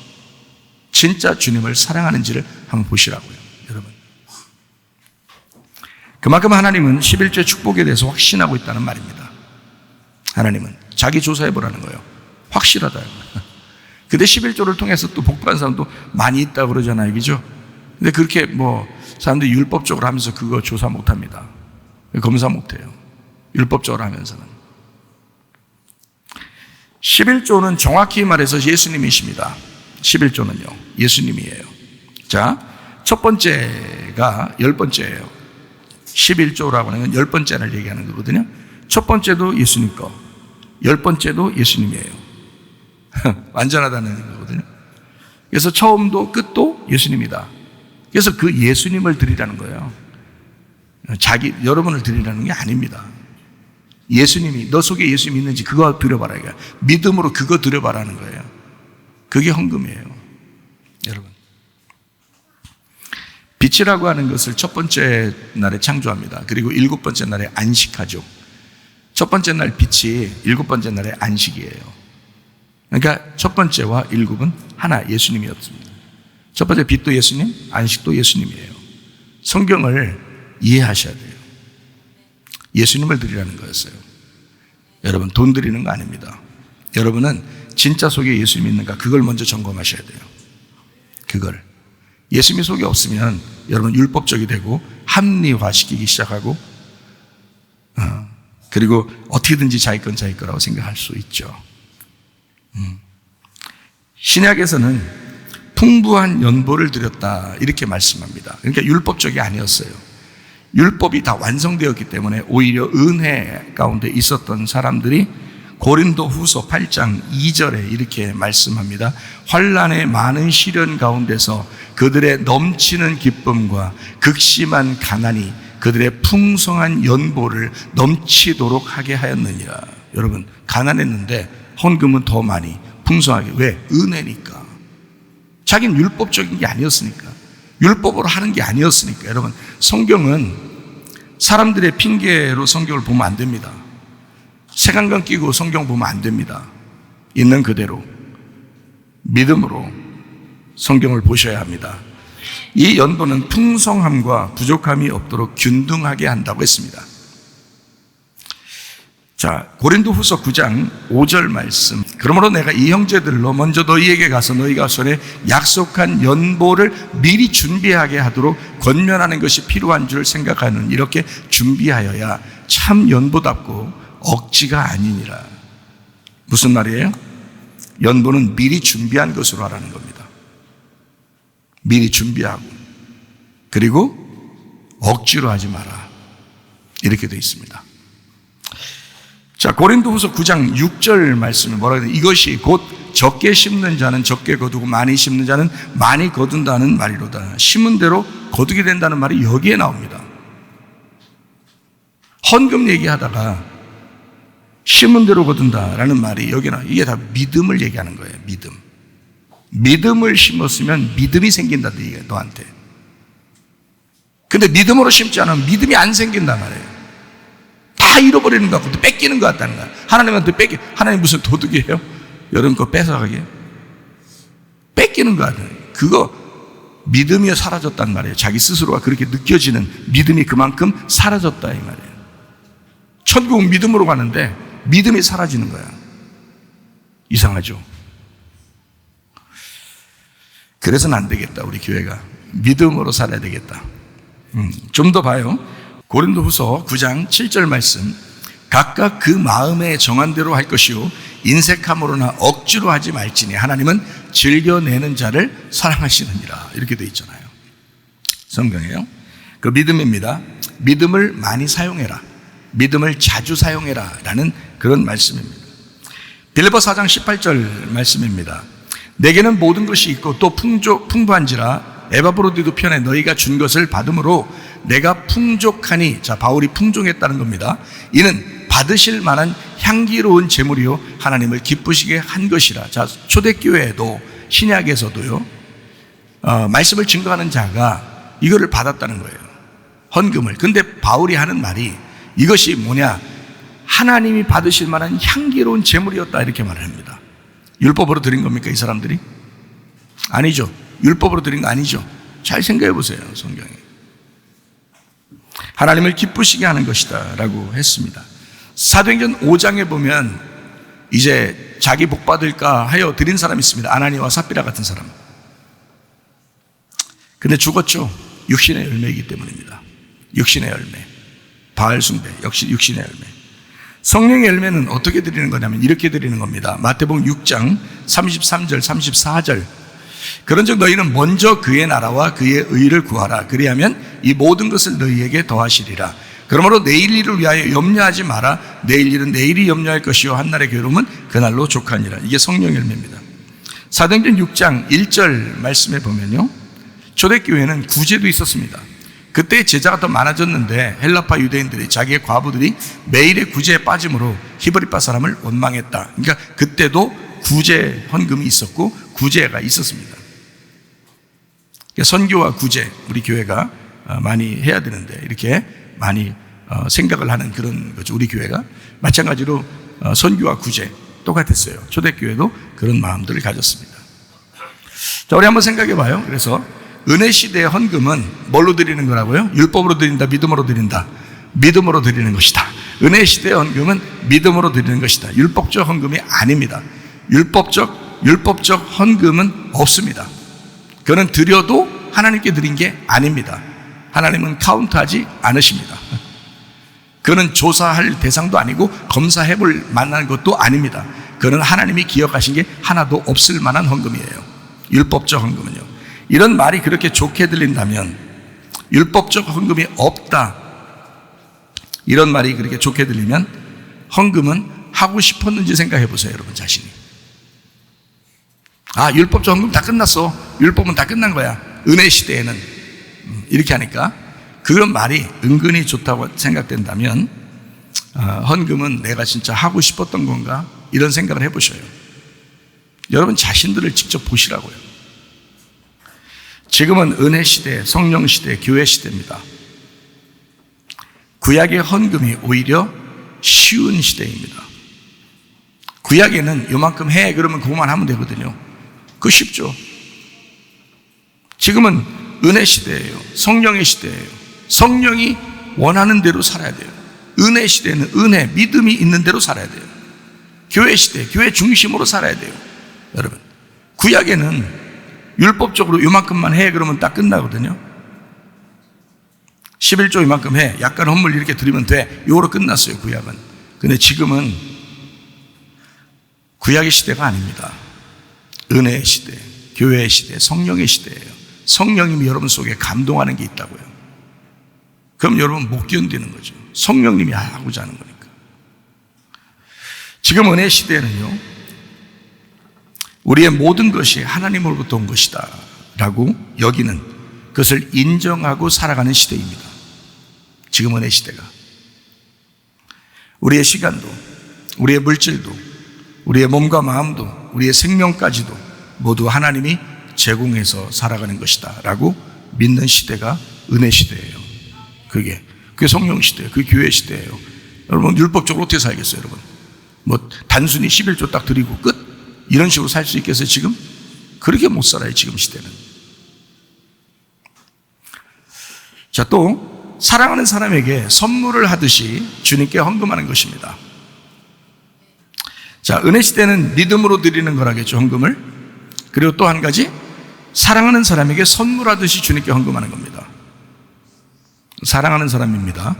진짜 주님을 사랑하는지를 한번 보시라고요. 여러분, 그만큼 하나님은 11조의 축복에 대해서 확신하고 있다는 말입니다. 하나님은 자기 조사해보라는 거예요. 확실하다. 근데 11조를 통해서 또 복받은 사람도 많이 있다고 그러잖아요. 그죠? 근데 그렇게 사람들이 율법적으로 하면서 그거 조사 못 합니다. 검사 못 해요. 율법적으로 하면서는. 11조는 정확히 말해서 예수님이십니다. 11조는요, 예수님이에요. 자, 첫 번째가 10번째예요. 11조라고 하는 건 10번째를 얘기하는 거거든요. 첫 번째도 예수님 거, 10번째도 예수님이에요. 완전하다는 거거든요. 그래서 처음도 끝도 예수님이다. 그래서 그 예수님을 드리라는 거예요. 여러분을 드리라는 게 아닙니다. 예수님이, 너 속에 예수님이 있는지 그거 드려봐라. 믿음으로 그거 드려봐라는 거예요. 그게 헌금이에요. 여러분, 빛이라고 하는 것을 첫 번째 날에 창조합니다. 그리고 7번째 날에 안식하죠. 첫 번째 날 빛이 7번째 날에 안식이에요. 그러니까 첫 번째와 7은 하나, 예수님이었습니다. 첫 번째 빛도 예수님, 안식도 예수님이에요. 성경을 이해하셔야 돼요. 예수님을 드리라는 거였어요. 여러분, 돈 드리는 거 아닙니다. 여러분은 진짜 속에 예수님이 있는가, 그걸 먼저 점검하셔야 돼요. 그걸. 예수님이 속에 없으면 여러분 율법적이 되고 합리화시키기 시작하고 그리고 어떻게든지 자기 건 자기 거라고 생각할 수 있죠. 신약에서는 풍부한 연보를 드렸다 이렇게 말씀합니다. 그러니까 율법적이 아니었어요. 율법이 다 완성되었기 때문에 오히려 은혜 가운데 있었던 사람들이 고린도 후서 8장 2절에 이렇게 말씀합니다. 환난의 많은 시련 가운데서 그들의 넘치는 기쁨과 극심한 가난이 그들의 풍성한 연보를 넘치도록 하게 하였느니라. 여러분, 가난했는데 헌금은 더 많이 풍성하게. 왜? 은혜니까. 자기는 율법적인 게 아니었으니까, 율법으로 하는 게 아니었으니까. 여러분, 성경은 사람들의 핑계로 성경을 보면 안 됩니다. 색안경 끼고 성경 보면 안 됩니다. 있는 그대로 믿음으로 성경을 보셔야 합니다. 이 연도는 풍성함과 부족함이 없도록 균등하게 한다고 했습니다. 자, 고린도 후서 9장 5절 말씀. 그러므로 내가 이 형제들로 먼저 너희에게 가서 너희가 전에 약속한 연보를 미리 준비하게 하도록 권면하는 것이 필요한 줄 생각하는, 이렇게 준비하여야 참 연보답고 억지가 아니니라. 무슨 말이에요? 연보는 미리 준비한 것으로 하라는 겁니다. 미리 준비하고, 그리고 억지로 하지 마라, 이렇게 되어 있습니다. 자, 고린도후서 9장 6절 말씀을 뭐라고 해요? 이것이 곧 적게 심는 자는 적게 거두고 많이 심는 자는 많이 거둔다는 말이로다. 심은 대로 거두게 된다는 말이 여기에 나옵니다. 헌금 얘기하다가 심은 대로 거둔다라는 말이 여기에 나와요. 이게 다 믿음을 얘기하는 거예요. 믿음을 심었으면 믿음이 생긴다, 너한테. 근데 믿음으로 심지 않으면 믿음이 안 생긴단 말이에요. 다 잃어버리는 것 같고 뺏기는 것 같다는 거야. 하나님한테 하나님 무슨 도둑이에요? 여러분 거 뺏어가게? 뺏기는 것 같아요. 그거 믿음이 사라졌단 말이에요. 자기 스스로가 그렇게 느껴지는 믿음이 그만큼 사라졌다 이 말이에요. 천국은 믿음으로 가는데 믿음이 사라지는 거야. 이상하죠? 그래서는 안 되겠다. 우리 교회가 믿음으로 살아야 되겠다. 좀 더 봐요. 고린도후서 9장 7절 말씀. 각각 그 마음에 정한 대로 할 것이요 인색함으로나 억지로 하지 말지니 하나님은 즐겨내는 자를 사랑하시느니라. 이렇게 되어 있잖아요. 성경이에요. 그 믿음입니다. 믿음을 많이 사용해라, 믿음을 자주 사용해라 라는 그런 말씀입니다. 빌립보 4장 18절 말씀입니다. 내게는 모든 것이 있고 또 풍부한지라 에바브로디도 편에 너희가 준 것을 받음으로 내가 풍족하니. 자, 바울이 풍족했다는 겁니다. 이는 받으실 만한 향기로운 제물이요 하나님을 기쁘시게 한 것이라. 자, 초대교회에도 신약에서도요 말씀을 증거하는 자가 이거를 받았다는 거예요, 헌금을. 근데 바울이 하는 말이 이것이 뭐냐, 하나님이 받으실 만한 향기로운 제물이었다 이렇게 말을 합니다. 율법으로 드린 겁니까, 이 사람들이? 아니죠. 율법으로 드린 거 아니죠. 잘 생각해 보세요, 성경에. 하나님을 기쁘시게 하는 것이다 라고 했습니다. 사도행전 5장에 보면 이제 자기 복 받을까 하여 드린 사람이 있습니다. 아나니와 삽비라 같은 사람. 근데 죽었죠. 육신의 열매이기 때문입니다. 육신의 열매. 바알 숭배, 역시 육신의 열매. 성령의 열매는 어떻게 드리는 거냐면 이렇게 드리는 겁니다. 마태복음 6장 33절 34절. 그런즉 너희는 먼저 그의 나라와 그의 의를 구하라. 그리하면 이 모든 것을 너희에게 더하시리라. 그러므로 내일 일을 위하여 염려하지 마라. 내일 일은 내일이 염려할 것이요 한날의 괴로움은 그날로 족하니라. 이게 성령의 열매입니다. 사도행전 6장 1절 말씀에 보면요, 초대교회는 구제도 있었습니다. 그때 제자가 더 많아졌는데 헬라파 유대인들이 자기의 과부들이 매일의 구제에 빠짐으로 히브리파 사람을 원망했다. 그러니까 그때도 구제 헌금이 있었고 구제가 있었습니다. 그러니까 선교와 구제 우리 교회가 많이 해야 되는데 이렇게 많이 생각을 하는 그런 거죠. 우리 교회가 마찬가지로 선교와 구제 똑같았어요. 초대교회도 그런 마음들을 가졌습니다. 자, 우리 한번 생각해 봐요. 그래서 은혜 시대의 헌금은 뭘로 드리는 거라고요? 율법으로 드린다, 믿음으로 드린다. 믿음으로 드리는 것이다. 은혜 시대의 헌금은 믿음으로 드리는 것이다. 율법적 헌금이 아닙니다. 율법적 헌금은 없습니다. 그는 드려도 하나님께 드린 게 아닙니다. 하나님은 카운트하지 않으십니다. 그는 조사할 대상도 아니고 검사해 볼 만한 것도 아닙니다. 그는 하나님이 기억하신 게 하나도 없을 만한 헌금이에요. 율법적 헌금은요. 이런 말이 그렇게 좋게 들린다면, 율법적 헌금이 없다, 이런 말이 그렇게 좋게 들리면 헌금은 하고 싶었는지 생각해 보세요, 여러분 자신이. 아, 율법적 헌금 다 끝났어. 율법은 다 끝난 거야. 은혜 시대에는. 이렇게 하니까 그런 말이 은근히 좋다고 생각된다면 헌금은 내가 진짜 하고 싶었던 건가? 이런 생각을 해보셔요. 여러분 자신들을 직접 보시라고요. 지금은 은혜 시대, 성령 시대, 교회 시대입니다. 구약의 헌금이 오히려 쉬운 시대입니다. 구약에는 요만큼 해 그러면 그것만 하면 되거든요. 그거 쉽죠. 지금은 은혜 시대예요. 성령의 시대예요. 성령이 원하는 대로 살아야 돼요. 은혜 시대는 은혜, 믿음이 있는 대로 살아야 돼요. 교회 시대, 교회 중심으로 살아야 돼요. 여러분, 구약에는 율법적으로 요만큼만 해 그러면 딱 끝나거든요. 11조 이만큼 해, 약간 헌물 이렇게 드리면 돼, 요거로 끝났어요, 구약은. 근데 지금은 구약의 시대가 아닙니다. 은혜의 시대, 교회의 시대, 성령의 시대예요. 성령님이 여러분 속에 감동하는 게 있다고요. 그럼 여러분 못 견디는 거죠. 성령님이 하고자 하는 거니까. 지금 은혜 시대는요, 우리의 모든 것이 하나님으로부터 온 것이다 라고 여기는, 그것을 인정하고 살아가는 시대입니다. 지금 은혜 시대가. 우리의 시간도, 우리의 물질도, 우리의 몸과 마음도, 우리의 생명까지도 모두 하나님이 제공해서 살아가는 것이다 라고 믿는 시대가 은혜 시대예요. 그게 성령 시대예요. 그게 교회 시대예요. 여러분 율법적으로 어떻게 살겠어요, 여러분? 뭐 단순히 11조 딱 드리고 끝? 이런 식으로 살 수 있겠어요, 지금? 그렇게 못 살아요, 지금 시대는. 자, 또 사랑하는 사람에게 선물을 하듯이 주님께 헌금하는 것입니다. 자, 은혜 시대는 믿음으로 드리는 거라겠죠, 헌금을. 그리고 또 한 가지, 사랑하는 사람에게 선물하듯이 주님께 헌금하는 겁니다. 사랑하는 사람입니다.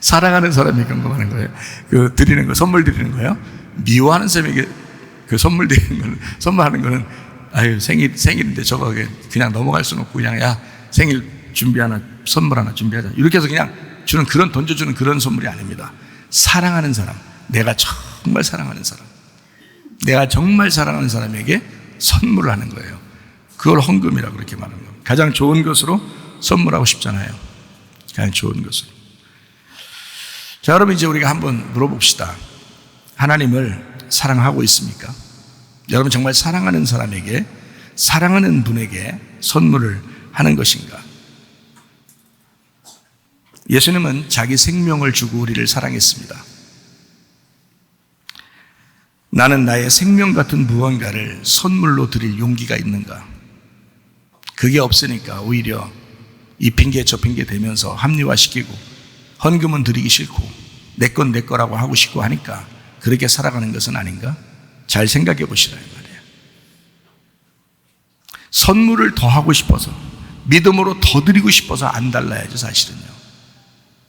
사랑하는 사람에게 헌금하는 거예요. 그 드리는 거, 선물 드리는 거예요. 미워하는 사람에게 그 선물 드리는 거는, 선물하는 거는 아유 생일인데 저거 그냥 넘어갈 수는 없고 그냥 야 생일 준비 하나, 선물 하나 준비하자, 이렇게 해서 그냥 주는, 그런 던져주는 그런 선물이 아닙니다. 사랑하는 사람, 내가 정말 사랑하는 사람, 내가 정말 사랑하는 사람에게 선물을 하는 거예요. 그걸 헌금이라고 그렇게 말하는 겁니다. 가장 좋은 것으로 선물하고 싶잖아요. 가장 좋은 것으로. 자, 여러분 이제 우리가 한번 물어봅시다. 하나님을 사랑하고 있습니까? 여러분 정말 사랑하는 사람에게, 사랑하는 분에게 선물을 하는 것인가? 예수님은 자기 생명을 주고 우리를 사랑했습니다. 나는 나의 생명 같은 무언가를 선물로 드릴 용기가 있는가? 그게 없으니까 오히려 이 핑계 저 핑계 대면서 합리화시키고 헌금은 드리기 싫고 내 건 내 거라고 하고 싶고 하니까 그렇게 살아가는 것은 아닌가? 잘 생각해 보시라 이 말이에요. 선물을 더 하고 싶어서 믿음으로 더 드리고 싶어서 안 달라야죠, 사실은요.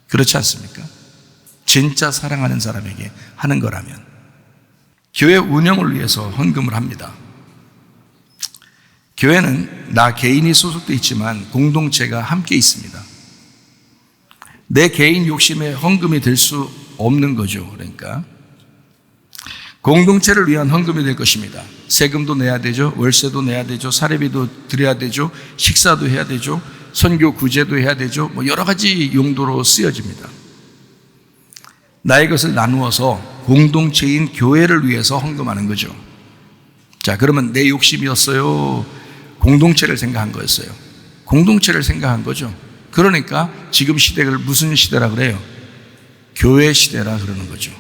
그렇지 않습니까? 진짜 사랑하는 사람에게 하는 거라면. 교회 운영을 위해서 헌금을 합니다. 교회는 나 개인이 소속돼 있지만 공동체가 함께 있습니다. 내 개인 욕심에 헌금이 될 수 없는 거죠. 그러니까 공동체를 위한 헌금이 될 것입니다. 세금도 내야 되죠. 월세도 내야 되죠. 사례비도 드려야 되죠. 식사도 해야 되죠. 선교 구제도 해야 되죠. 여러 가지 용도로 쓰여집니다. 나의 것을 나누어서 공동체인 교회를 위해서 헌금하는 거죠. 자, 그러면 내 욕심이었어요? 공동체를 생각한 거였어요? 공동체를 생각한 거죠. 그러니까 지금 시대를 무슨 시대라 그래요? 교회 시대라 그러는 거죠.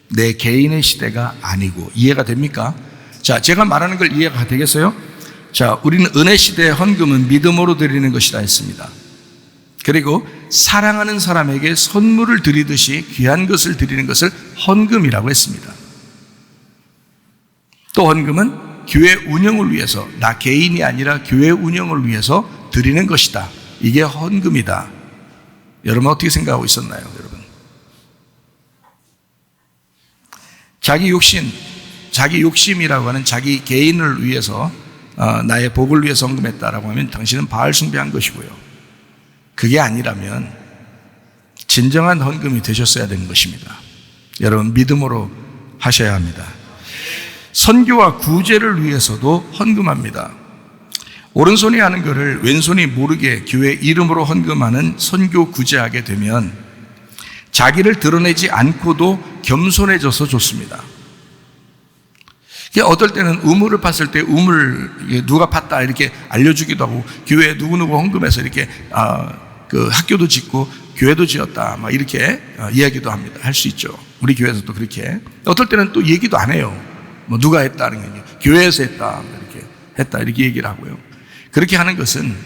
내 개인의 시대가 아니고. 이해가 됩니까? 자, 제가 말하는 걸 이해가 되겠어요? 자, 우리는 은혜 시대의 헌금은 믿음으로 드리는 것이라 했습니다. 그리고 사랑하는 사람에게 선물을 드리듯이 귀한 것을 드리는 것을 헌금이라고 했습니다. 또 헌금은 교회 운영을 위해서, 나 개인이 아니라 교회 운영을 위해서 드리는 것이다. 이게 헌금이다. 여러분 어떻게 생각하고 있었나요, 여러분? 자기 욕심이라고 하는 자기 개인을 위해서 나의 복을 위해서 헌금했다라고 하면 당신은 바알 숭배한 것이고요. 그게 아니라면 진정한 헌금이 되셨어야 되는 것입니다. 여러분 믿음으로 하셔야 합니다. 선교와 구제를 위해서도 헌금합니다. 오른손이 하는 것을 왼손이 모르게 교회 이름으로 헌금하는 선교 구제하게 되면 자기를 드러내지 않고도 겸손해져서 좋습니다. 어떨 때는 우물을 팠을 때 우물 누가 팠다 이렇게 알려주기도 하고 교회에 누구누구 헌금해서 이렇게 그 학교도 짓고 교회도 지었다 막 이렇게 이야기도 합니다. 할 수 있죠. 우리 교회에서도 그렇게. 어떨 때는 또 얘기도 안 해요. 뭐 누가 했다는 게 교회에서 했다 이렇게 했다 이렇게 얘기를 하고요. 그렇게 하는 것은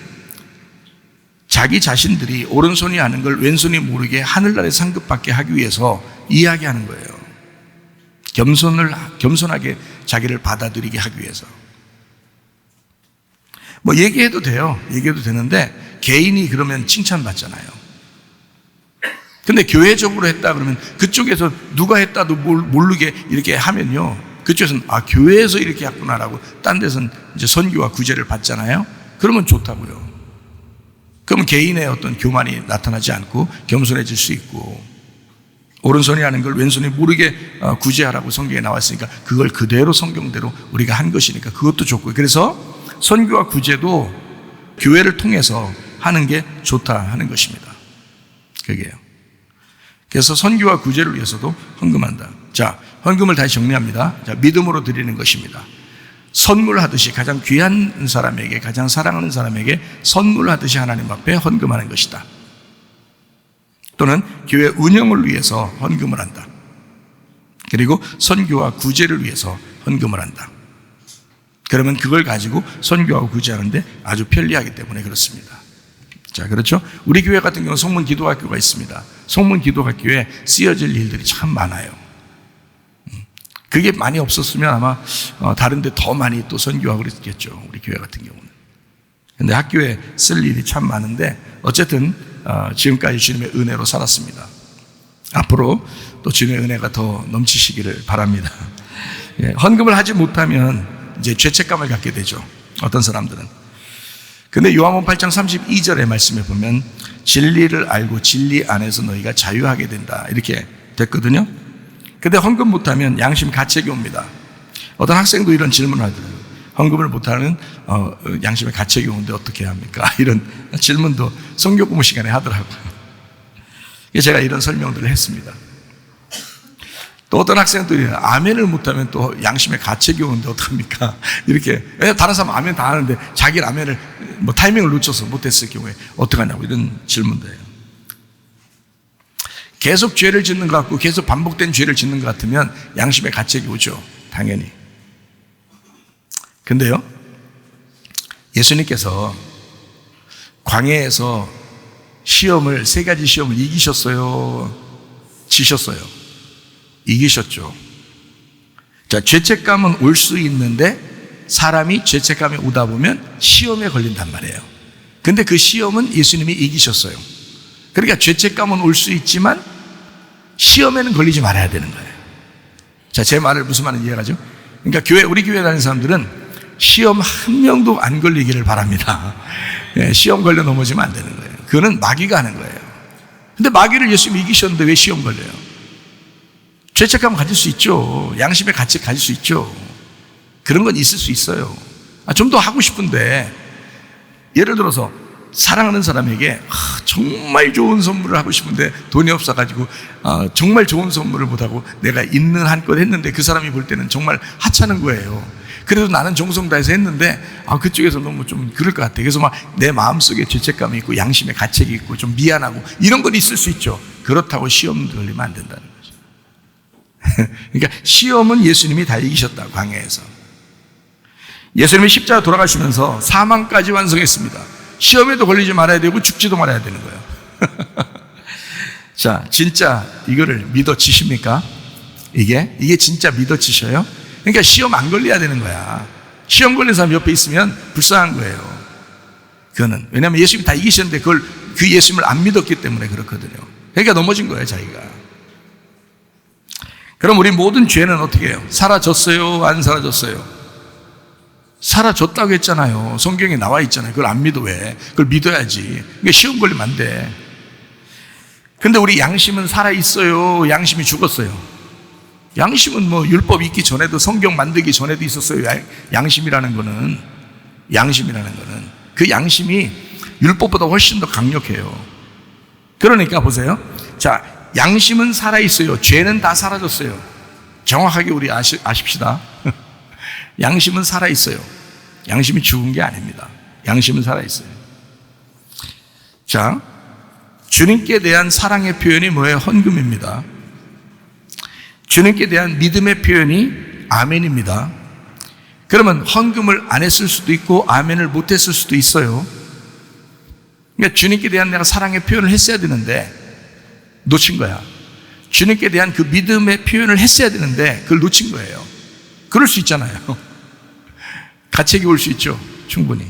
자기 자신들이 오른손이 하는 걸 왼손이 모르게 하늘나라에 상급받게 하기 위해서 이야기하는 거예요. 겸손하게 자기를 받아들이게 하기 위해서. 뭐 얘기해도 돼요. 얘기해도 되는데 개인이 그러면 칭찬받잖아요. 근데 교회적으로 했다 그러면 그쪽에서 누가 했다도 모르게 이렇게 하면요. 그쪽에서는 교회에서 이렇게 했구나라고 딴 데서는 이제 선교와 구제를 받잖아요. 그러면 좋다고요. 그러면 개인의 어떤 교만이 나타나지 않고 겸손해질 수 있고 오른손이 하는 걸 왼손이 모르게 구제하라고 성경에 나왔으니까 그걸 그대로 성경대로 우리가 한 것이니까 그것도 좋고 그래서 선교와 구제도 교회를 통해서 하는 게 좋다 하는 것입니다. 그게요. 그래서 선교와 구제를 위해서도 헌금한다. 자, 헌금을 다시 정리합니다. 자, 믿음으로 드리는 것입니다. 선물하듯이 가장 귀한 사람에게 가장 사랑하는 사람에게 선물하듯이 하나님 앞에 헌금하는 것이다. 또는 교회 운영을 위해서 헌금을 한다. 그리고 선교와 구제를 위해서 헌금을 한다. 그러면 그걸 가지고 선교하고 구제하는데 아주 편리하기 때문에 그렇습니다. 자, 그렇죠? 우리 교회 같은 경우는 성문 기도학교가 있습니다. 성문 기도학교에 쓰여질 일들이 참 많아요. 그게 많이 없었으면 아마 다른 데 더 많이 또 선교하고 그랬겠죠. 우리 교회 같은 경우는. 근데 학교에 쓸 일이 참 많은데 어쨌든 지금까지 주님의 은혜로 살았습니다. 앞으로 또 주님의 은혜가 더 넘치시기를 바랍니다. 예, 헌금을 하지 못하면 이제 죄책감을 갖게 되죠. 어떤 사람들은. 근데 요한복음 8장 32절의 말씀에 보면 진리를 알고 진리 안에서 너희가 자유하게 된다. 이렇게 됐거든요. 근데 헌금 못하면 양심 가책이 옵니다. 어떤 학생도 이런 질문을 하더라고요. 헌금을 못하는 양심의 가책이 오는데 어떻게 해야 합니까? 이런 질문도 성경 공부 시간에 하더라고요. 제가 이런 설명들을 했습니다. 또 어떤 학생들이 아멘을 못하면 또 양심의 가책이 오는데 어떡합니까? 이렇게 다른 사람 아멘 다 하는데 자기 아멘을 뭐 타이밍을 놓쳐서 못했을 경우에 어떡하냐고 이런 질문도 해요. 계속 죄를 짓는 것 같고 계속 반복된 죄를 짓는 것 같으면 양심의 가책이 오죠. 당연히. 근데요, 예수님께서 광야에서 시험을, 세 가지 시험을 이기셨어요? 지셨어요? 이기셨죠. 자, 죄책감은 올 수 있는데 사람이 죄책감이 오다 보면 시험에 걸린단 말이에요. 근데 그 시험은 예수님이 이기셨어요. 그러니까 죄책감은 올 수 있지만 시험에는 걸리지 말아야 되는 거예요. 자, 제 말을 무슨 말인지 이해가죠? 그러니까 우리 교회 다니는 사람들은 시험 한 명도 안 걸리기를 바랍니다. 시험 걸려 넘어지면 안 되는 거예요. 그거는 마귀가 하는 거예요. 근데 마귀를 예수님이 이기셨는데 왜 시험 걸려요? 죄책감 가질 수 있죠. 양심의 가책 가질 수 있죠. 그런 건 있을 수 있어요. 좀 더 하고 싶은데, 예를 들어서 사랑하는 사람에게 정말 좋은 선물을 하고 싶은데 돈이 없어가지고 정말 좋은 선물을 못하고 내가 있는 한껏 했는데 그 사람이 볼 때는 정말 하찮은 거예요. 그래도 나는 정성 다해서 했는데 그쪽에서 너무 좀 그럴 것 같아. 그래서 막 내 마음속에 죄책감이 있고 양심의 가책이 있고 좀 미안하고 이런 건 있을 수 있죠. 그렇다고 시험 걸리면 안 된다는 거죠. 그러니까 시험은 예수님이 다 이기셨다. 광야에서 예수님이 십자가 돌아가시면서 사망까지 완성했습니다. 시험에도 걸리지 말아야 되고 죽지도 말아야 되는 거예요. 자, 진짜 이거를 믿어지십니까? 이게 진짜 믿어지셔요? 그러니까 시험 안 걸려야 되는 거야. 시험 걸린 사람 옆에 있으면 불쌍한 거예요. 그거는 왜냐하면 예수님이 다 이기셨는데 그 예수님을 안 믿었기 때문에 그렇거든요. 그러니까 넘어진 거예요, 자기가. 그럼 우리 모든 죄는 어떻게 해요? 사라졌어요? 안 사라졌어요? 사라졌다고 했잖아요. 성경에 나와 있잖아요. 그걸 안 믿어. 왜? 그걸 믿어야지. 그러니까 시험 걸리면 안 돼. 근데 우리 양심은 살아있어요? 양심이 죽었어요? 양심은 뭐 율법 있기 전에도, 성경 만들기 전에도 있었어요. 양심이라는 거는 그 양심이 율법보다 훨씬 더 강력해요. 그러니까 보세요. 자, 양심은 살아있어요. 죄는 다 사라졌어요. 정확하게 우리 아십시다. 양심은 살아있어요. 양심이 죽은 게 아닙니다. 양심은 살아있어요. 자, 주님께 대한 사랑의 표현이 뭐예요? 헌금입니다. 주님께 대한 믿음의 표현이 아멘입니다. 그러면 헌금을 안 했을 수도 있고 아멘을 못 했을 수도 있어요. 그러니까 주님께 대한 내가 사랑의 표현을 했어야 되는데 놓친 거야. 주님께 대한 그 믿음의 표현을 했어야 되는데 그걸 놓친 거예요. 그럴 수 있잖아요. 가책이 올 수 있죠. 충분히.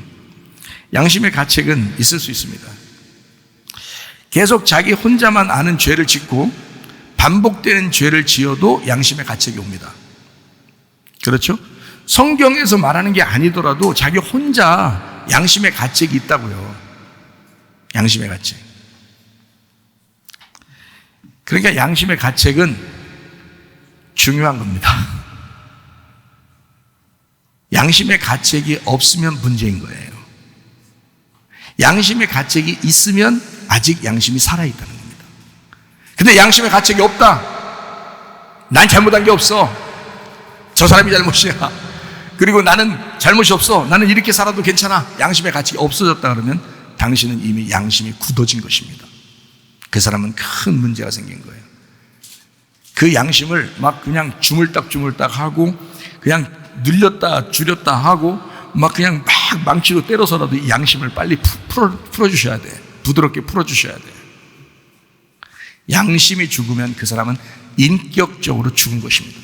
양심의 가책은 있을 수 있습니다. 계속 자기 혼자만 아는 죄를 짓고 반복되는 죄를 지어도 양심의 가책이 옵니다. 그렇죠? 성경에서 말하는 게 아니더라도 자기 혼자 양심의 가책이 있다고요. 양심의 가책. 그러니까 양심의 가책은 중요한 겁니다. 양심의 가책이 없으면 문제인 거예요. 양심의 가책이 있으면 아직 양심이 살아있다는 겁니다. 근데 양심의 가책이 없다. 난 잘못한 게 없어. 저 사람이 잘못이야. 그리고 나는 잘못이 없어. 나는 이렇게 살아도 괜찮아. 양심의 가책이 없어졌다 그러면 당신은 이미 양심이 굳어진 것입니다. 그 사람은 큰 문제가 생긴 거예요. 그 양심을 막 그냥 주물딱 하고 그냥 늘렸다 줄였다 하고 막 그냥 막 망치로 때려서라도 이 양심을 빨리 풀어주셔야 돼. 부드럽게 풀어주셔야 돼. 양심이 죽으면 그 사람은 인격적으로 죽은 것입니다.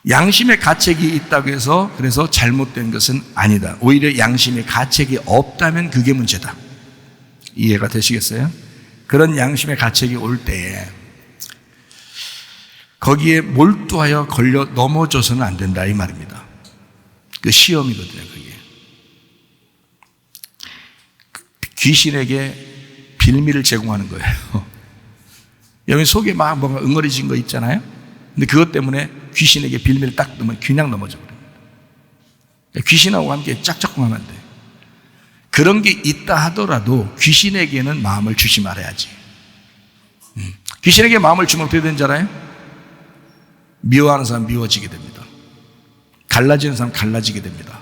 양심의 가책이 있다고 해서 그래서 잘못된 것은 아니다. 오히려 양심의 가책이 없다면 그게 문제다. 이해가 되시겠어요? 그런 양심의 가책이 올 때에 거기에 몰두하여 걸려 넘어져서는 안 된다 이 말입니다. 그 시험이거든요. 그게 귀신에게 빌미를 제공하는 거예요. 여기 속에 막 뭔가 응어리진 거 있잖아요. 근데 그것 때문에 귀신에게 빌미를 딱 넣으면 그냥 넘어져 버립니다. 귀신하고 함께 짝짝꿍하면 안 돼. 그런 게 있다 하더라도 귀신에게는 마음을 주지 말아야지. 귀신에게 마음을 주면 어떻게 되는 줄 알아요? 미워하는 사람 미워지게 됩니다. 갈라지는 사람 갈라지게 됩니다.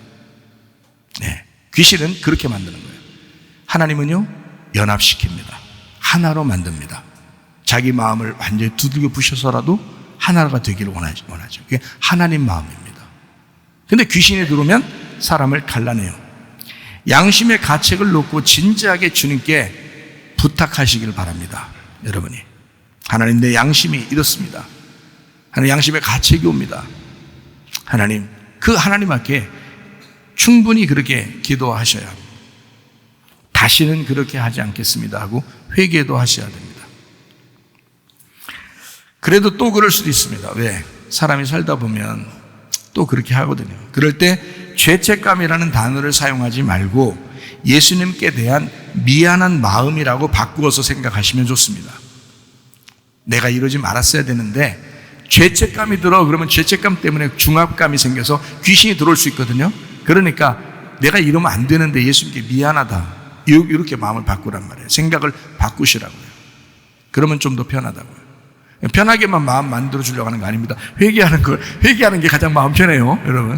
네. 귀신은 그렇게 만드는 거예요. 하나님은요, 연합시킵니다. 하나로 만듭니다. 자기 마음을 완전히 두들겨 부셔서라도 하나가 되기를 원하죠. 그게 하나님 마음입니다. 근데 귀신이 들어오면 사람을 갈라내요. 양심의 가책을 놓고 진지하게 주님께 부탁하시길 바랍니다. 여러분이 하나님, 내 양심이 이렇습니다. 하나님, 양심의 가책이 옵니다. 하나님, 그 하나님 앞에 충분히 그렇게 기도하셔야 합니다. 다시는 그렇게 하지 않겠습니다 하고 회개도 하셔야 됩니다. 그래도 또 그럴 수도 있습니다. 왜? 사람이 살다 보면 또 그렇게 하거든요. 그럴 때 죄책감이라는 단어를 사용하지 말고 예수님께 대한 미안한 마음이라고 바꾸어서 생각하시면 좋습니다. 내가 이러지 말았어야 되는데 죄책감이 들어. 그러면 죄책감 때문에 중압감이 생겨서 귀신이 들어올 수 있거든요. 그러니까 내가 이러면 안 되는데 예수님께 미안하다, 이렇게 마음을 바꾸란 말이에요. 생각을 바꾸시라고요. 그러면 좀 더 편하다고요. 편하게만 마음 만들어 주려고 하는 거 아닙니다. 회개하는 게 가장 마음 편해요, 여러분.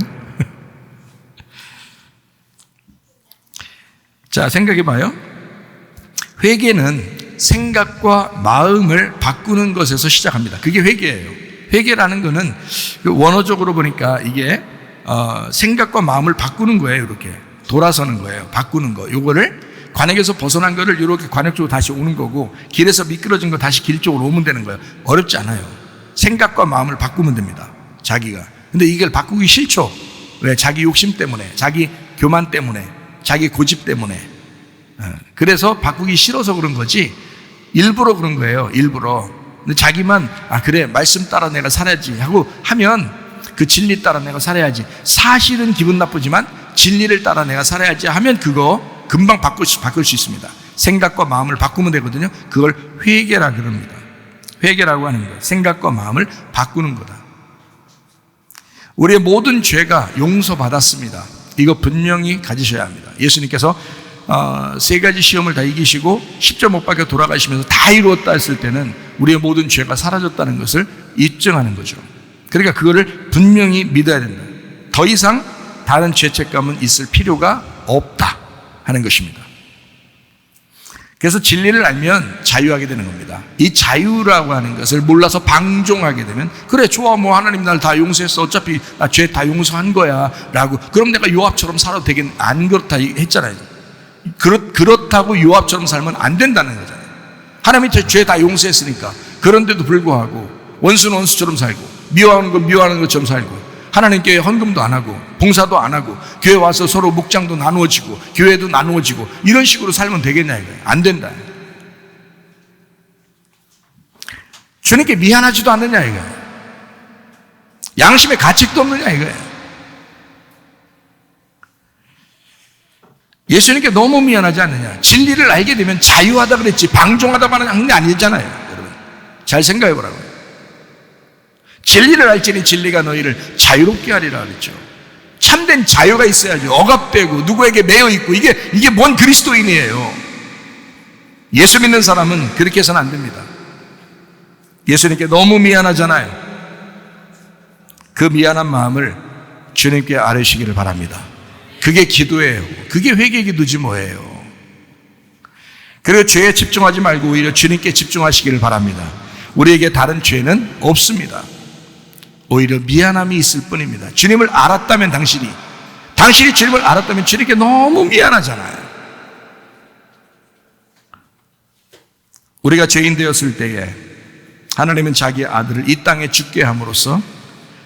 자, 생각해 봐요. 회개는 생각과 마음을 바꾸는 것에서 시작합니다. 그게 회개예요. 회개라는 거는 원어적으로 보니까 이게 생각과 마음을 바꾸는 거예요. 이렇게 돌아서는 거예요. 바꾸는 거. 요거를 관역에서 벗어난 거를 이렇게 관역 쪽으로 다시 오는 거고, 길에서 미끄러진 거 다시 길 쪽으로 오면 되는 거예요. 어렵지 않아요. 생각과 마음을 바꾸면 됩니다. 자기가. 근데 이걸 바꾸기 싫죠. 왜? 자기 욕심 때문에, 자기 교만 때문에, 자기 고집 때문에. 그래서 바꾸기 싫어서 그런 거지 일부러 그런 거예요. 일부러. 근데 자기만 그래, 말씀 따라 내가 살아야지 하고 하면, 그 진리 따라 내가 살아야지, 사실은 기분 나쁘지만 진리를 따라 내가 살아야지 하면 그거 금방 바꿀 수 있습니다. 생각과 마음을 바꾸면 되거든요. 그걸 회개라 그럽니다. 회개라고 하는 거예요. 생각과 마음을 바꾸는 거다. 우리의 모든 죄가 용서받았습니다. 이거 분명히 가지셔야 합니다. 예수님께서 3가지 시험을 다 이기시고 십자가 못 박혀 돌아가시면서 다 이루었다 했을 때는 우리의 모든 죄가 사라졌다는 것을 입증하는 거죠. 그러니까 그거를 분명히 믿어야 된다. 더 이상 다른 죄책감은 있을 필요가 없다 하는 것입니다. 그래서 진리를 알면 자유하게 되는 겁니다. 이 자유라고 하는 것을 몰라서 방종하게 되면, 그래 좋아, 뭐 하나님 날 다 용서했어, 어차피 나 죄 다 용서한 거야 라고, 그럼 내가 요압처럼 살아도 되겠네. 안 그렇다 했잖아요. 그렇다고 요압처럼 살면 안 된다는 거잖아요. 하나님이 죄 다 용서했으니까. 그런데도 불구하고 원수는 원수처럼 살고, 미워하는 건 미워하는 것처럼 살고, 하나님께 헌금도 안 하고 봉사도 안 하고 교회 와서 서로 묵장도 나누어지고 교회도 나누어지고 이런 식으로 살면 되겠냐 이거예요. 안 된다. 주님께 미안하지도 않느냐 이거예요. 양심의 가책도 없느냐 이거예요. 예수님께 너무 미안하지 않느냐. 진리를 알게 되면 자유하다 그랬지 방종하다만 하는 게 아니잖아요. 여러분 잘 생각해 보라고요. 진리를 알지니 진리가 너희를 자유롭게 하리라 그랬죠. 참된 자유가 있어야지. 억압되고 누구에게 매여 있고 이게 뭔 그리스도인이에요. 예수 믿는 사람은 그렇게 해서는 안 됩니다. 예수님께 너무 미안하잖아요. 그 미안한 마음을 주님께 아뢰시기를 바랍니다. 그게 기도예요. 그게 회개 기도지 뭐예요. 그리고 죄에 집중하지 말고 오히려 주님께 집중하시기를 바랍니다. 우리에게 다른 죄는 없습니다. 오히려 미안함이 있을 뿐입니다. 주님을 알았다면 당신이 주님을 알았다면 주님께 너무 미안하잖아요. 우리가 죄인 되었을 때에 하나님은 자기의 아들을 이 땅에 죽게 함으로써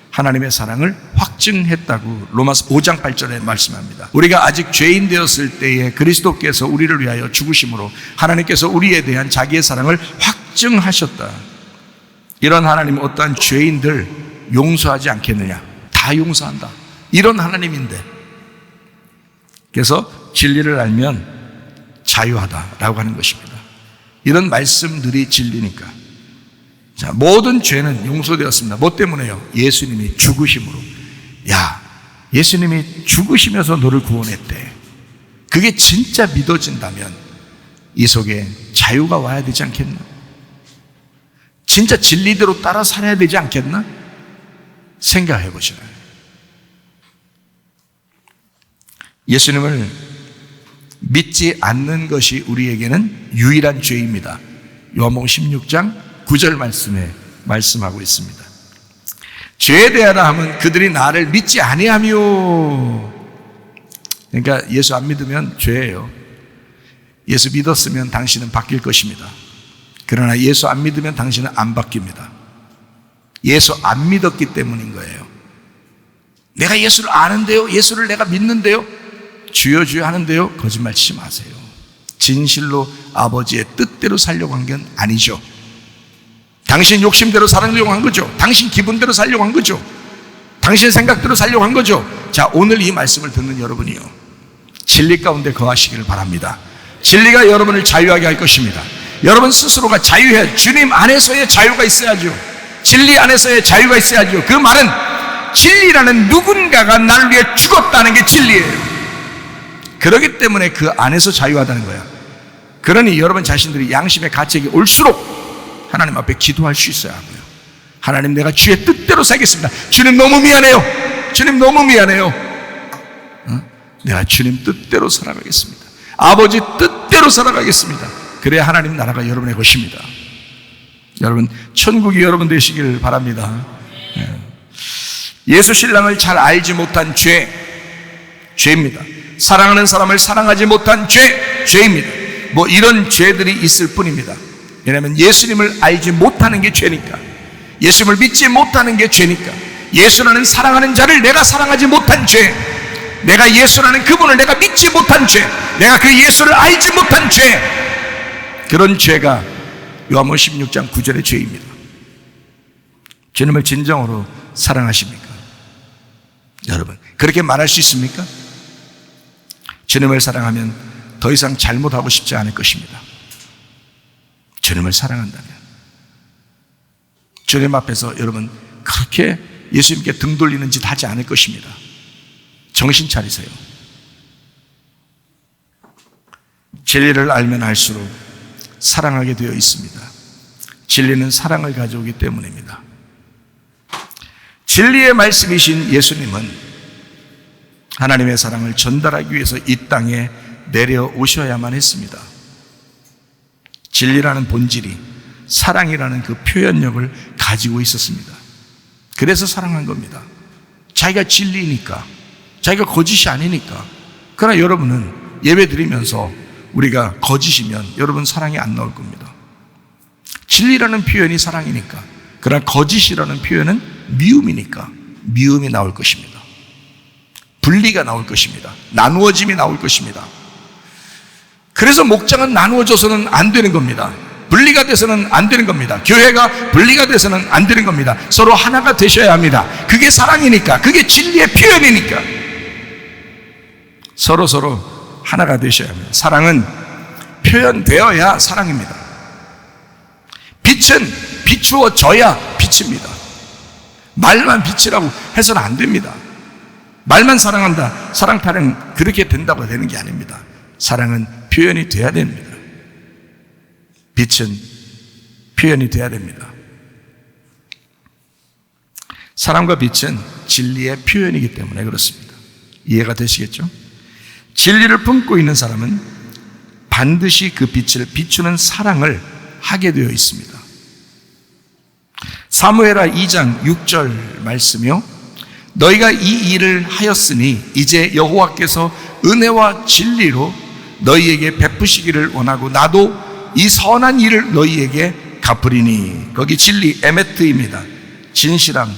하나님의 사랑을 확증했다고 로마서 5장 8절에 말씀합니다. 우리가 아직 죄인 되었을 때에 그리스도께서 우리를 위하여 죽으심으로 하나님께서 우리에 대한 자기의 사랑을 확증하셨다. 이런 하나님은 어떠한 죄인들 용서하지 않겠느냐? 다 용서한다. 이런 하나님인데, 그래서 진리를 알면 자유하다라고 하는 것입니다. 이런 말씀들이 진리니까. 자, 모든 죄는 용서되었습니다. 뭐 때문에요? 예수님이 죽으심으로. 야, 예수님이 죽으시면서 너를 구원했대. 그게 진짜 믿어진다면 이 속에 자유가 와야 되지 않겠나? 진짜 진리대로 따라 살아야 되지 않겠나? 생각해 보시라. 예수님을 믿지 않는 것이 우리에게는 유일한 죄입니다. 요한복음 16장 9절 말씀에 말씀하고 있습니다. 죄에 대하라 하면 그들이 나를 믿지 아니하며. 그러니까 예수 안 믿으면 죄예요. 예수 믿었으면 당신은 바뀔 것입니다. 그러나 예수 안 믿으면 당신은 안 바뀝니다. 예수 안 믿었기 때문인 거예요. 내가 예수를 아는데요, 예수를 내가 믿는데요, 주여 주여 하는데요, 거짓말 치지 마세요. 진실로 아버지의 뜻대로 살려고 한 건 아니죠. 당신 욕심대로 살려고 한 거죠. 당신 기분대로 살려고 한 거죠. 당신 생각대로 살려고 한 거죠. 자, 오늘 이 말씀을 듣는 여러분이요, 진리 가운데 거하시기를 바랍니다. 진리가 여러분을 자유하게 할 것입니다. 여러분 스스로가 자유해야, 주님 안에서의 자유가 있어야죠. 진리 안에서의 자유가 있어야죠. 그 말은 진리라는 누군가가 나를 위해 죽었다는 게 진리예요. 그렇기 때문에 그 안에서 자유하다는 거야. 그러니 여러분 자신들이 양심의 가책이 올수록 하나님 앞에 기도할 수 있어야 하고요. 하나님, 내가 주의 뜻대로 살겠습니다. 주님 너무 미안해요. 주님 너무 미안해요. 내가 주님 뜻대로 살아가겠습니다. 아버지 뜻대로 살아가겠습니다. 그래야 하나님 나라가 여러분의 것입니다. 여러분, 천국이 여러분 되시길 바랍니다. 예수 신랑을 잘 알지 못한 죄입니다. 사랑하는 사람을 사랑하지 못한 죄입니다. 뭐 이런 죄들이 있을 뿐입니다. 왜냐하면 예수님을 알지 못하는 게 죄니까, 예수님을 믿지 못하는 게 죄니까, 예수라는 사랑하는 자를 내가 사랑하지 못한 죄, 내가 예수라는 그분을 내가 믿지 못한 죄, 내가 그 예수를 알지 못한 죄, 그런 죄가 요한복음 16장 9절의 죄입니다. 주님을 진정으로 사랑하십니까? 여러분, 그렇게 말할 수 있습니까? 주님을 사랑하면 더 이상 잘못하고 싶지 않을 것입니다. 주님을 사랑한다면 주님 앞에서 여러분 그렇게 예수님께 등 돌리는 짓 하지 않을 것입니다. 정신 차리세요. 진리를 알면 알수록 사랑하게 되어 있습니다. 진리는 사랑을 가져오기 때문입니다. 진리의 말씀이신 예수님은 하나님의 사랑을 전달하기 위해서 이 땅에 내려오셔야만 했습니다. 진리라는 본질이 사랑이라는 그 표현력을 가지고 있었습니다. 그래서 사랑한 겁니다. 자기가 진리니까, 자기가 거짓이 아니니까. 그러나 여러분은 예배 드리면서 우리가 거짓이면 여러분 사랑이 안 나올 겁니다. 진리라는 표현이 사랑이니까, 그러나 거짓이라는 표현은 미움이니까 미움이 나올 것입니다. 분리가 나올 것입니다. 나누어짐이 나올 것입니다. 그래서 목장은 나누어져서는 안 되는 겁니다. 분리가 돼서는 안 되는 겁니다. 교회가 분리가 돼서는 안 되는 겁니다. 서로 하나가 되셔야 합니다. 그게 사랑이니까, 그게 진리의 표현이니까 서로 하나가 되셔야 합니다. 사랑은 표현되어야 사랑입니다. 빛은 비추어져야 빛입니다. 말만 빛이라고 해서는 안 됩니다. 말만 사랑한다, 사랑 타령 그렇게 된다고 되는 게 아닙니다. 사랑은 표현이 돼야 됩니다. 빛은 표현이 돼야 됩니다. 사랑과 빛은 진리의 표현이기 때문에 그렇습니다. 이해가 되시겠죠? 진리를 품고 있는 사람은 반드시 그 빛을 비추는 사랑을 하게 되어 있습니다. 사무엘하 2장 6절 말씀이요, 너희가 이 일을 하였으니 이제 여호와께서 은혜와 진리로 너희에게 베푸시기를 원하고 나도 이 선한 일을 너희에게 갚으리니. 거기 진리, 에메트입니다. 진실함,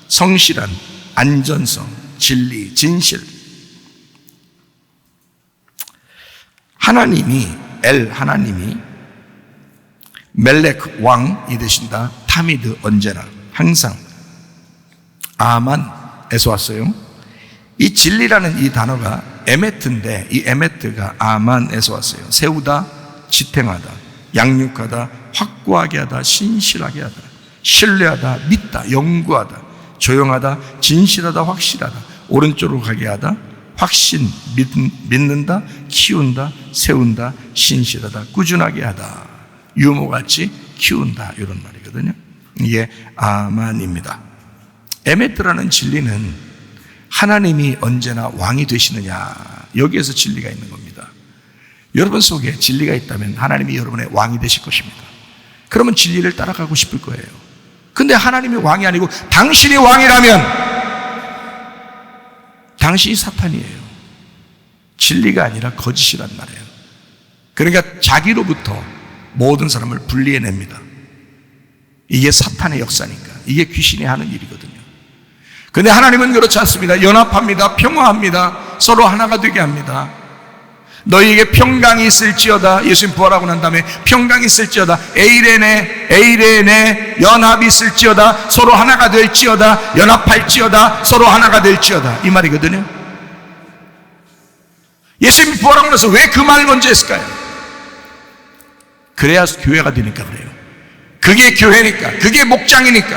성실한, 안전성, 진리, 진실. 하나님이 하나님이 멜렉 왕이 되신다. 타미드, 언제나 항상 아만에서 왔어요. 이 진리라는 이 단어가 에메트인데 이 에메트가 아만에서 왔어요. 세우다, 지탱하다, 양육하다, 확고하게 하다, 신실하게 하다, 신뢰하다, 믿다, 연구하다, 조용하다, 진실하다, 확실하다, 오른쪽으로 가게 하다, 확신, 믿는다, 키운다, 세운다, 신실하다, 꾸준하게 하다, 유모같이 키운다, 이런 말이거든요. 이게 아만입니다. 에메트라는 진리는 하나님이 언제나 왕이 되시느냐, 여기에서 진리가 있는 겁니다. 여러분 속에 진리가 있다면 하나님이 여러분의 왕이 되실 것입니다. 그러면 진리를 따라가고 싶을 거예요. 근데 하나님이 왕이 아니고 당신이 왕이라면 당신이 사탄이에요. 진리가 아니라 거짓이란 말이에요. 그러니까 자기로부터 모든 사람을 분리해냅니다. 이게 사탄의 역사니까. 이게 귀신이 하는 일이거든요. 근데 하나님은 그렇지 않습니다. 연합합니다. 평화합니다. 서로 하나가 되게 합니다. 너희에게 평강이 있을지어다. 예수님 부활하고 난 다음에 평강이 있을지어다. 에이레네 연합이 있을지어다. 서로 하나가 될지어다. 연합할지어다. 서로 하나가 될지어다. 이 말이거든요. 예수님이 부활하고 나서 왜 그 말을 먼저 했을까요? 그래야 교회가 되니까 그래요. 그게 교회니까. 그게 목장이니까.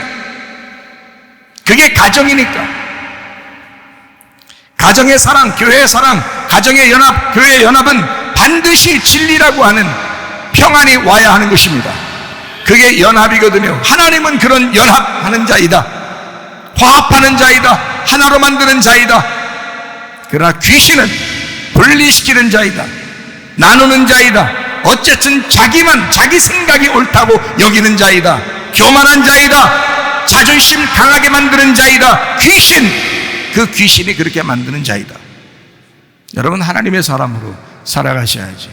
그게 가정이니까. 가정의 사랑, 교회의 사랑, 가정의 연합, 교회의 연합은 반드시 진리라고 하는 평안이 와야 하는 것입니다. 그게 연합이거든요. 하나님은 그런 연합하는 자이다. 화합하는 자이다. 하나로 만드는 자이다. 그러나 귀신은 분리시키는 자이다. 나누는 자이다. 어쨌든 자기 생각이 옳다고 여기는 자이다. 교만한 자이다. 자존심 강하게 만드는 자이다. 그 귀신이 그렇게 만드는 자이다. 여러분, 하나님의 사람으로 살아가셔야지.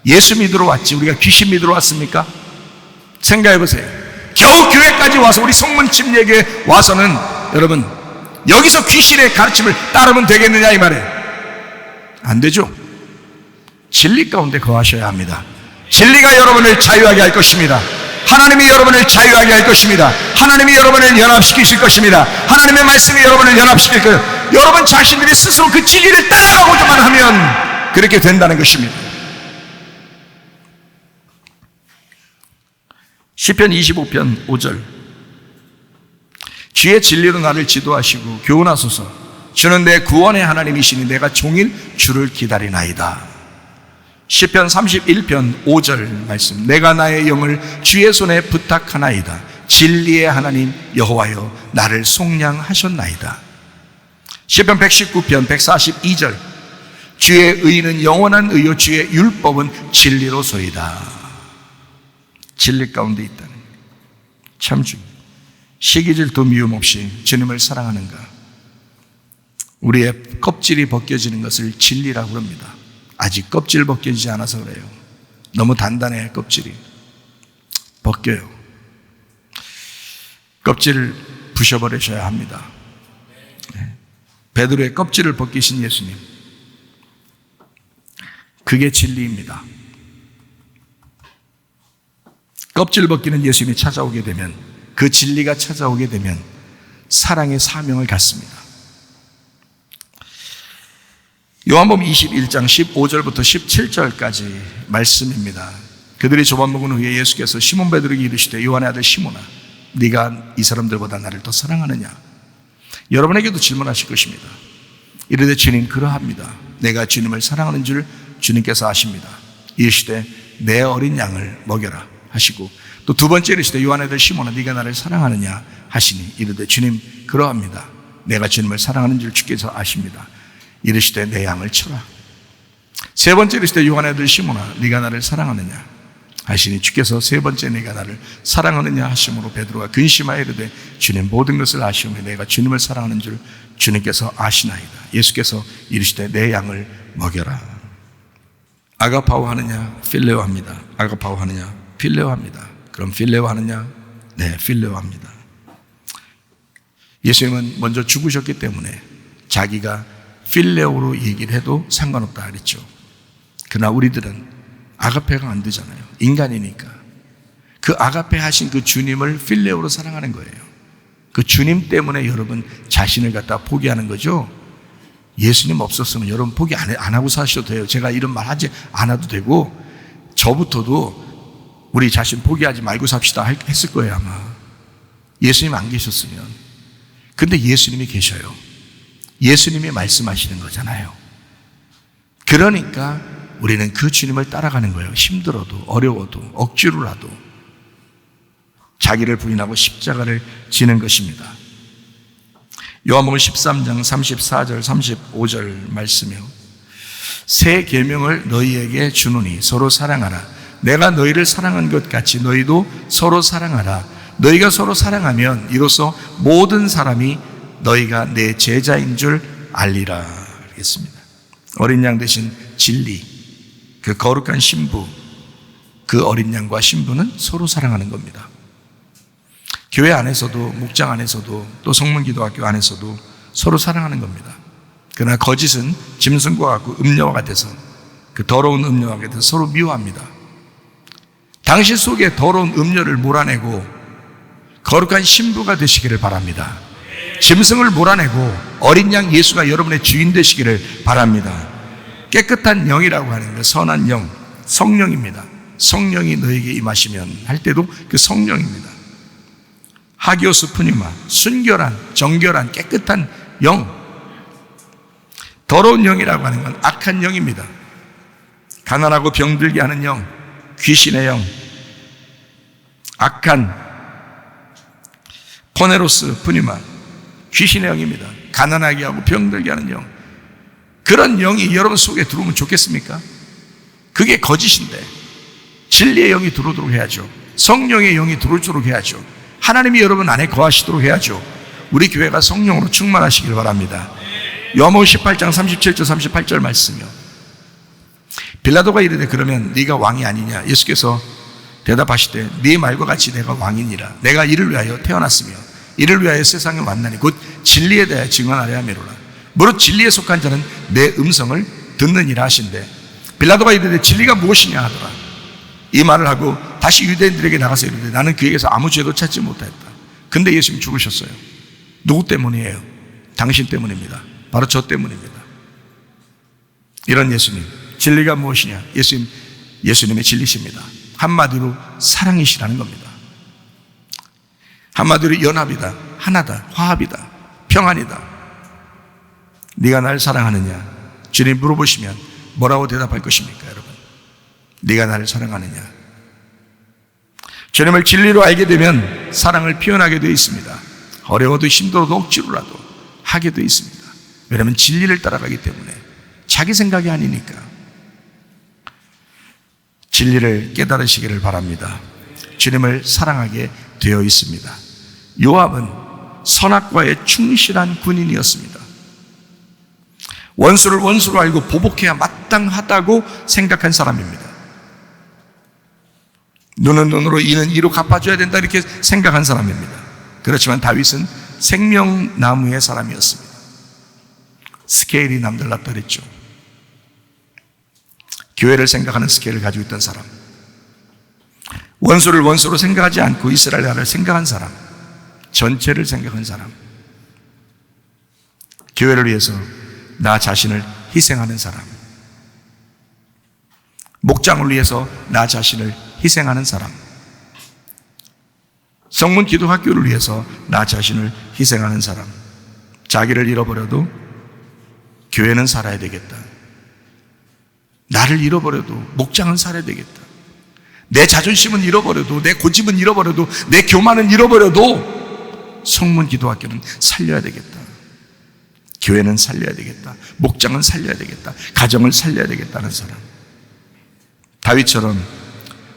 예수 믿으러 왔지 우리가 귀신 믿으러 왔습니까? 생각해 보세요. 겨우 교회까지 와서 우리 성문침례교에 와서는 여러분 여기서 귀신의 가르침을 따르면 되겠느냐 이 말이에요. 안 되죠. 진리 가운데 거하셔야 합니다. 진리가 여러분을 자유하게 할 것입니다. 하나님이 여러분을 자유하게 할 것입니다. 하나님이 여러분을 연합시키실 것입니다. 하나님의 말씀이 여러분을 연합시킬 거예요. 여러분 자신들이 스스로 그 진리를 따라가고자만 하면 그렇게 된다는 것입니다. 시편 25편 5절 주의 진리로 나를 지도하시고 교훈하소서. 주는 내 구원의 하나님이시니 내가 종일 주를 기다리나이다. 시편 31편 5절 말씀 내가 나의 영을 주의 손에 부탁하나이다. 진리의 하나님 여호와여 나를 속량하셨나이다. 시편 119편 142절 주의 의는 영원한 의요 주의 율법은 진리로소이다. 진리 가운데 있다는 거예요. 참 중요해요. 시기질도 미움 없이 주님을 사랑하는가. 우리의 껍질이 벗겨지는 것을 진리라고 합니다. 아직 껍질 벗겨지지 않아서 그래요. 너무 단단해 껍질이. 벗겨요. 껍질을 부셔버리셔야 합니다. 베드로의 껍질을 벗기신 예수님, 그게 진리입니다. 껍질 벗기는 예수님이 찾아오게 되면, 그 진리가 찾아오게 되면 사랑의 사명을 갖습니다. 요한복음 21장 15절부터 17절까지 말씀입니다. 그들이 조반 먹은 후에 예수께서 시몬 베드로에게 이르시되 요한의 아들 시몬아 네가 이 사람들보다 나를 더 사랑하느냐. 여러분에게도 질문하실 것입니다. 이르되 주님 그러합니다. 내가 주님을 사랑하는 줄 주님께서 아십니다. 이르시되 내 어린 양을 먹여라 하시고 또 두 번째 이르시되 요한의 아들 시몬아 네가 나를 사랑하느냐 하시니 이르되 주님 그러합니다. 내가 주님을 사랑하는 줄 주께서 아십니다. 이르시되 내 양을 쳐라. 세 번째 이르시되 요한의 아들 시몬아 네가 나를 사랑하느냐 하시니 주께서 세 번째 네가 나를 사랑하느냐 하심으로 베드로가 근심하여 이르되 주님 모든 것을 아시오며 내가 주님을 사랑하는 줄 주님께서 아시나이다. 예수께서 이르시되 내 양을 먹여라. 아가파오 하느냐 필레오 합니다. 아가파오 하느냐 필레오 합니다. 그럼 필레오 하느냐? 네, 필레오 합니다. 예수님은 먼저 죽으셨기 때문에 자기가 필레오로 얘기를 해도 상관없다 그랬죠. 그러나 우리들은 아가페가 안 되잖아요. 인간이니까. 그 아가페 하신 그 주님을 필레오로 사랑하는 거예요. 그 주님 때문에 여러분 자신을 갖다 포기하는 거죠. 예수님 없었으면 여러분 포기 안 하고 사셔도 돼요. 제가 이런 말 하지 않아도 되고 저부터도 우리 자신 포기하지 말고 삽시다 했을 거예요 아마. 예수님 안 계셨으면. 근데 예수님이 계셔요. 예수님이 말씀하시는 거잖아요. 그러니까 우리는 그 주님을 따라가는 거예요. 힘들어도 어려워도 억지로라도 자기를 부인하고 십자가를 지는 것입니다. 요한복음 13장 34절 35절 말씀이요. 새 계명을 너희에게 주노니 서로 사랑하라. 내가 너희를 사랑한 것 같이 너희도 서로 사랑하라. 너희가 서로 사랑하면 이로써 모든 사람이 너희가 내 제자인 줄 알리라. 그랬습니다. 어린 양 대신 진리, 그 거룩한 신부, 그 어린 양과 신부는 서로 사랑하는 겁니다. 교회 안에서도, 목장 안에서도, 또 성문기도학교 안에서도 서로 사랑하는 겁니다. 그러나 거짓은 짐승과 같고 음녀와 같아서, 그 더러운 음녀와 같아서 서로 미워합니다. 당신 속에 더러운 음녀를 몰아내고 거룩한 신부가 되시기를 바랍니다. 짐승을 몰아내고 어린 양 예수가 여러분의 주인 되시기를 바랍니다. 깨끗한 영이라고 하는 것, 선한 영, 성령입니다. 성령이 너에게 임하시면 할 때도 그 성령입니다. 하기오스 푸니마, 순결한, 정결한, 깨끗한 영. 더러운 영이라고 하는 건 악한 영입니다. 가난하고 병들게 하는 영, 귀신의 영, 악한 포네로스 푸니마, 귀신의 영입니다. 가난하게 하고 병들게 하는 영. 그런 영이 여러분 속에 들어오면 좋겠습니까? 그게 거짓인데 진리의 영이 들어오도록 해야죠. 성령의 영이 들어오도록 해야죠. 하나님이 여러분 안에 거하시도록 해야죠. 우리 교회가 성령으로 충만하시길 바랍니다. 요한복음 18장 37절 38절 말씀이요. 빌라도가 이르되 그러면 네가 왕이 아니냐? 예수께서 대답하시되 네 말과 같이 내가 왕이니라. 내가 이를 위하여 태어났으며 이를 위하여 세상에 왔나니 곧 진리에 대하여 증언하려 함이로라. 무릇 진리에 속한 자는 내 음성을 듣느니라 하신대. 빌라도가 이르되 진리가 무엇이냐 하더라. 이 말을 하고 다시 유대인들에게 나가서 이르되 나는 그에게서 아무 죄도 찾지 못하였다. 근데 예수님 죽으셨어요. 누구 때문이에요? 당신 때문입니다. 바로 저 때문입니다. 이런 예수님, 진리가 무엇이냐? 예수님의 진리십니다. 한마디로 사랑이시라는 겁니다. 한마디로 연합이다, 하나다, 화합이다, 평안이다. 네가 날 사랑하느냐? 주님 물어보시면 뭐라고 대답할 것입니까, 여러분? 네가 나를 사랑하느냐? 주님을 진리로 알게 되면 사랑을 표현하게 되어 있습니다. 어려워도 힘들어도 억지로라도 하게 되어 있습니다. 왜냐하면 진리를 따라가기 때문에. 자기 생각이 아니니까. 진리를 깨달으시기를 바랍니다. 주님을 사랑하게 되어 있습니다. 요압은 선악과의 충실한 군인이었습니다. 원수를 원수로 알고 보복해야 마땅하다고 생각한 사람입니다. 눈은 눈으로 이는 이로 갚아줘야 된다 이렇게 생각한 사람입니다. 그렇지만 다윗은 생명나무의 사람이었습니다. 스케일이 남달랐다 그랬죠. 교회를 생각하는 스케일을 가지고 있던 사람, 원수를 원수로 생각하지 않고 이스라엘 나라를 생각한 사람, 전체를 생각한 사람, 교회를 위해서 나 자신을 희생하는 사람, 목장을 위해서 나 자신을 희생하는 사람, 성문 기도학교를 위해서 나 자신을 희생하는 사람. 자기를 잃어버려도 교회는 살아야 되겠다. 나를 잃어버려도 목장은 살아야 되겠다. 내 자존심은 잃어버려도, 내 고집은 잃어버려도, 내 교만은 잃어버려도 성문 기도학교는 살려야 되겠다. 교회는 살려야 되겠다. 목장은 살려야 되겠다. 가정을 살려야 되겠다는 사람. 다윗처럼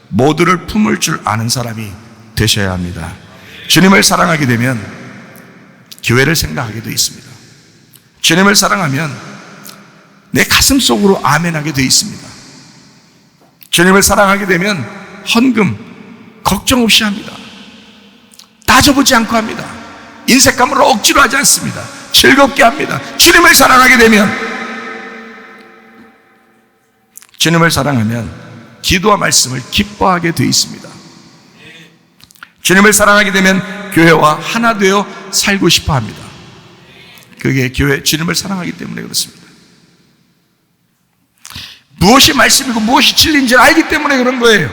모두를 품을 줄 아는 사람이 되셔야 합니다. 주님을 사랑하게 되면 교회를 생각하게 되어 있습니다. 주님을 사랑하면 내 가슴 속으로 아멘하게 되어 있습니다. 주님을 사랑하게 되면 헌금 걱정 없이 합니다. 따져보지 않고 합니다. 인색감으로 억지로 하지 않습니다. 즐겁게 합니다. 주님을 사랑하게 되면, 주님을 사랑하면 기도와 말씀을 기뻐하게 되어 있습니다. 주님을 사랑하게 되면 교회와 하나 되어 살고 싶어 합니다. 그게 교회, 주님을 사랑하기 때문에 그렇습니다. 무엇이 말씀이고 무엇이 진리인지 알기 때문에 그런 거예요.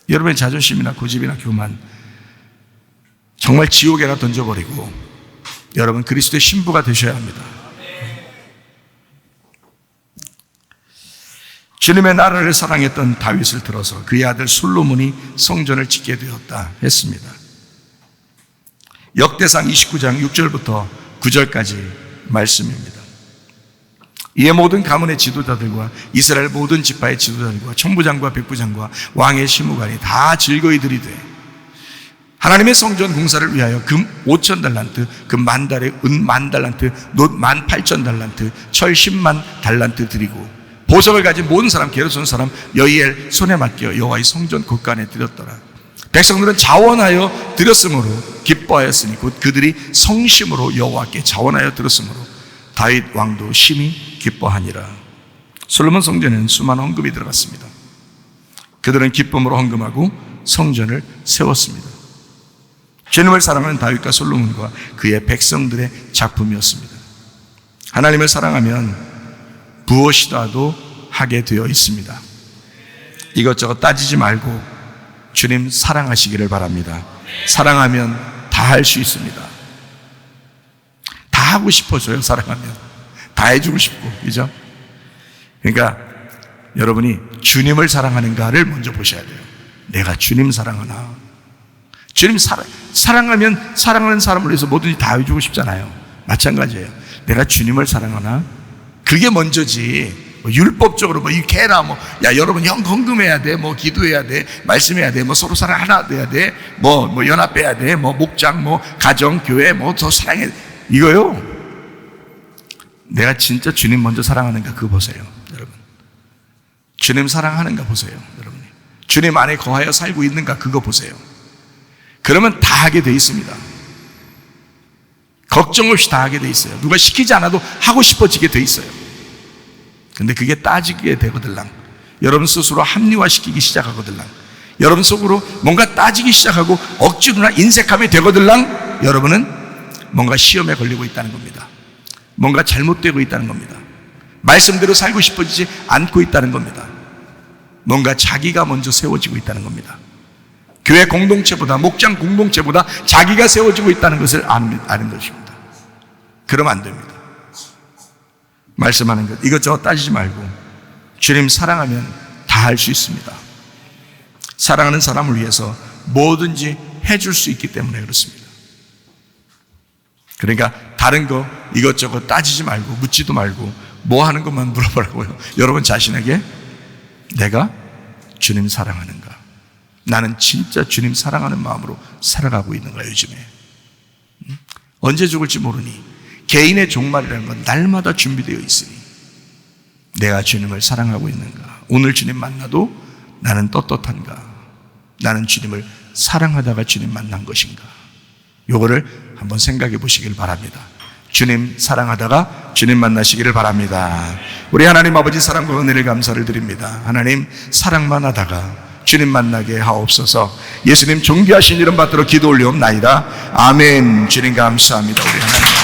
여러분의 자존심이나 고집이나 교만 정말 지옥에나 던져버리고 여러분 그리스도의 신부가 되셔야 합니다. 주님의 나라를 사랑했던 다윗을 들어서 그의 아들 솔로몬이 성전을 짓게 되었다 했습니다. 역대상 29장 6절부터 9절까지 말씀입니다. 이에 모든 가문의 지도자들과 이스라엘 모든 지파의 지도자들과 천부장과 백부장과 왕의 시무관이 다 즐거이 들이되 하나님의 성전 공사를 위하여 금 5천 달란트, 금 10,000달에 은 10,000달란트, 놋 18,000달란트, 철 10만 달란트 드리고 보석을 가진 모든 사람, 게르손 사람 여이엘 손에 맡겨 여호와의 성전 곳간에 드렸더라. 백성들은 자원하여 드렸으므로 기뻐하였으니 곧 그들이 성심으로 여호와께 자원하여 드렸으므로 다윗 왕도 심히 기뻐하니라. 솔로몬 성전에는 수많은 헌금이 들어갔습니다. 그들은 기쁨으로 헌금하고 성전을 세웠습니다. 주님을 사랑하는 다윗과 솔로몬과 그의 백성들의 작품이었습니다. 하나님을 사랑하면 무엇이라도 하게 되어 있습니다. 이것저것 따지지 말고 주님 사랑하시기를 바랍니다. 사랑하면 다 할 수 있습니다. 다 하고 싶어져요. 사랑하면 다 해주고 싶고, 그죠? 그러니까 여러분이 주님을 사랑하는가를 먼저 보셔야 돼요. 내가 주님 사랑하나? 주님 사랑하면 사랑하는 사람을 위해서 뭐든지 다 해주고 싶잖아요. 마찬가지예요. 내가 주님을 사랑하나? 그게 먼저지. 뭐 율법적으로 뭐 이 개라 야 여러분 헌금해야 돼, 뭐 기도해야 돼, 말씀해야 돼, 뭐 서로 사랑 하나 돼야 돼, 뭐 연합해야 돼, 뭐 목장, 뭐 가정, 교회, 뭐 더 사랑해. 이거요. 내가 진짜 주님 먼저 사랑하는가 그거 보세요, 여러분. 주님 사랑하는가 보세요, 여러분. 주님 안에 거하여 살고 있는가 그거 보세요. 그러면 다 하게 돼 있습니다. 걱정 없이 다 하게 돼 있어요. 누가 시키지 않아도 하고 싶어지게 돼 있어요. 근데 그게 따지게 되거들랑 여러분 스스로 합리화시키기 시작하거들랑 여러분 속으로 뭔가 따지기 시작하고 억지로나 인색함이 되거들랑 여러분은 뭔가 시험에 걸리고 있다는 겁니다. 뭔가 잘못되고 있다는 겁니다. 말씀대로 살고 싶어지지 않고 있다는 겁니다. 뭔가 자기가 먼저 세워지고 있다는 겁니다. 교회 공동체보다, 목장 공동체보다 자기가 세워지고 있다는 것을 아는 것입니다. 그러면 안 됩니다. 말씀하는 것 이것저것 따지지 말고 주님 사랑하면 다 할 수 있습니다. 사랑하는 사람을 위해서 뭐든지 해줄 수 있기 때문에 그렇습니다. 그러니까 다른 거 이것저것 따지지 말고 묻지도 말고 뭐 하는 것만 물어보라고요. 여러분 자신에게 내가 주님 사랑하는가? 나는 진짜 주님 사랑하는 마음으로 살아가고 있는가 요즘에? 언제 죽을지 모르니 개인의 종말이라는 건 날마다 준비되어 있으니 내가 주님을 사랑하고 있는가? 오늘 주님 만나도 나는 떳떳한가? 나는 주님을 사랑하다가 주님 만난 것인가? 요거를 한번 생각해 보시길 바랍니다. 주님 사랑하다가 주님 만나시기를 바랍니다. 우리 하나님 아버지 사랑과 은혜를 감사를 드립니다. 하나님 사랑만 하다가 주님 만나게 하옵소서. 예수님 존귀하신 이름 받들어 기도 올리옵나이다. 아멘. 주님 감사합니다. 우리 하나님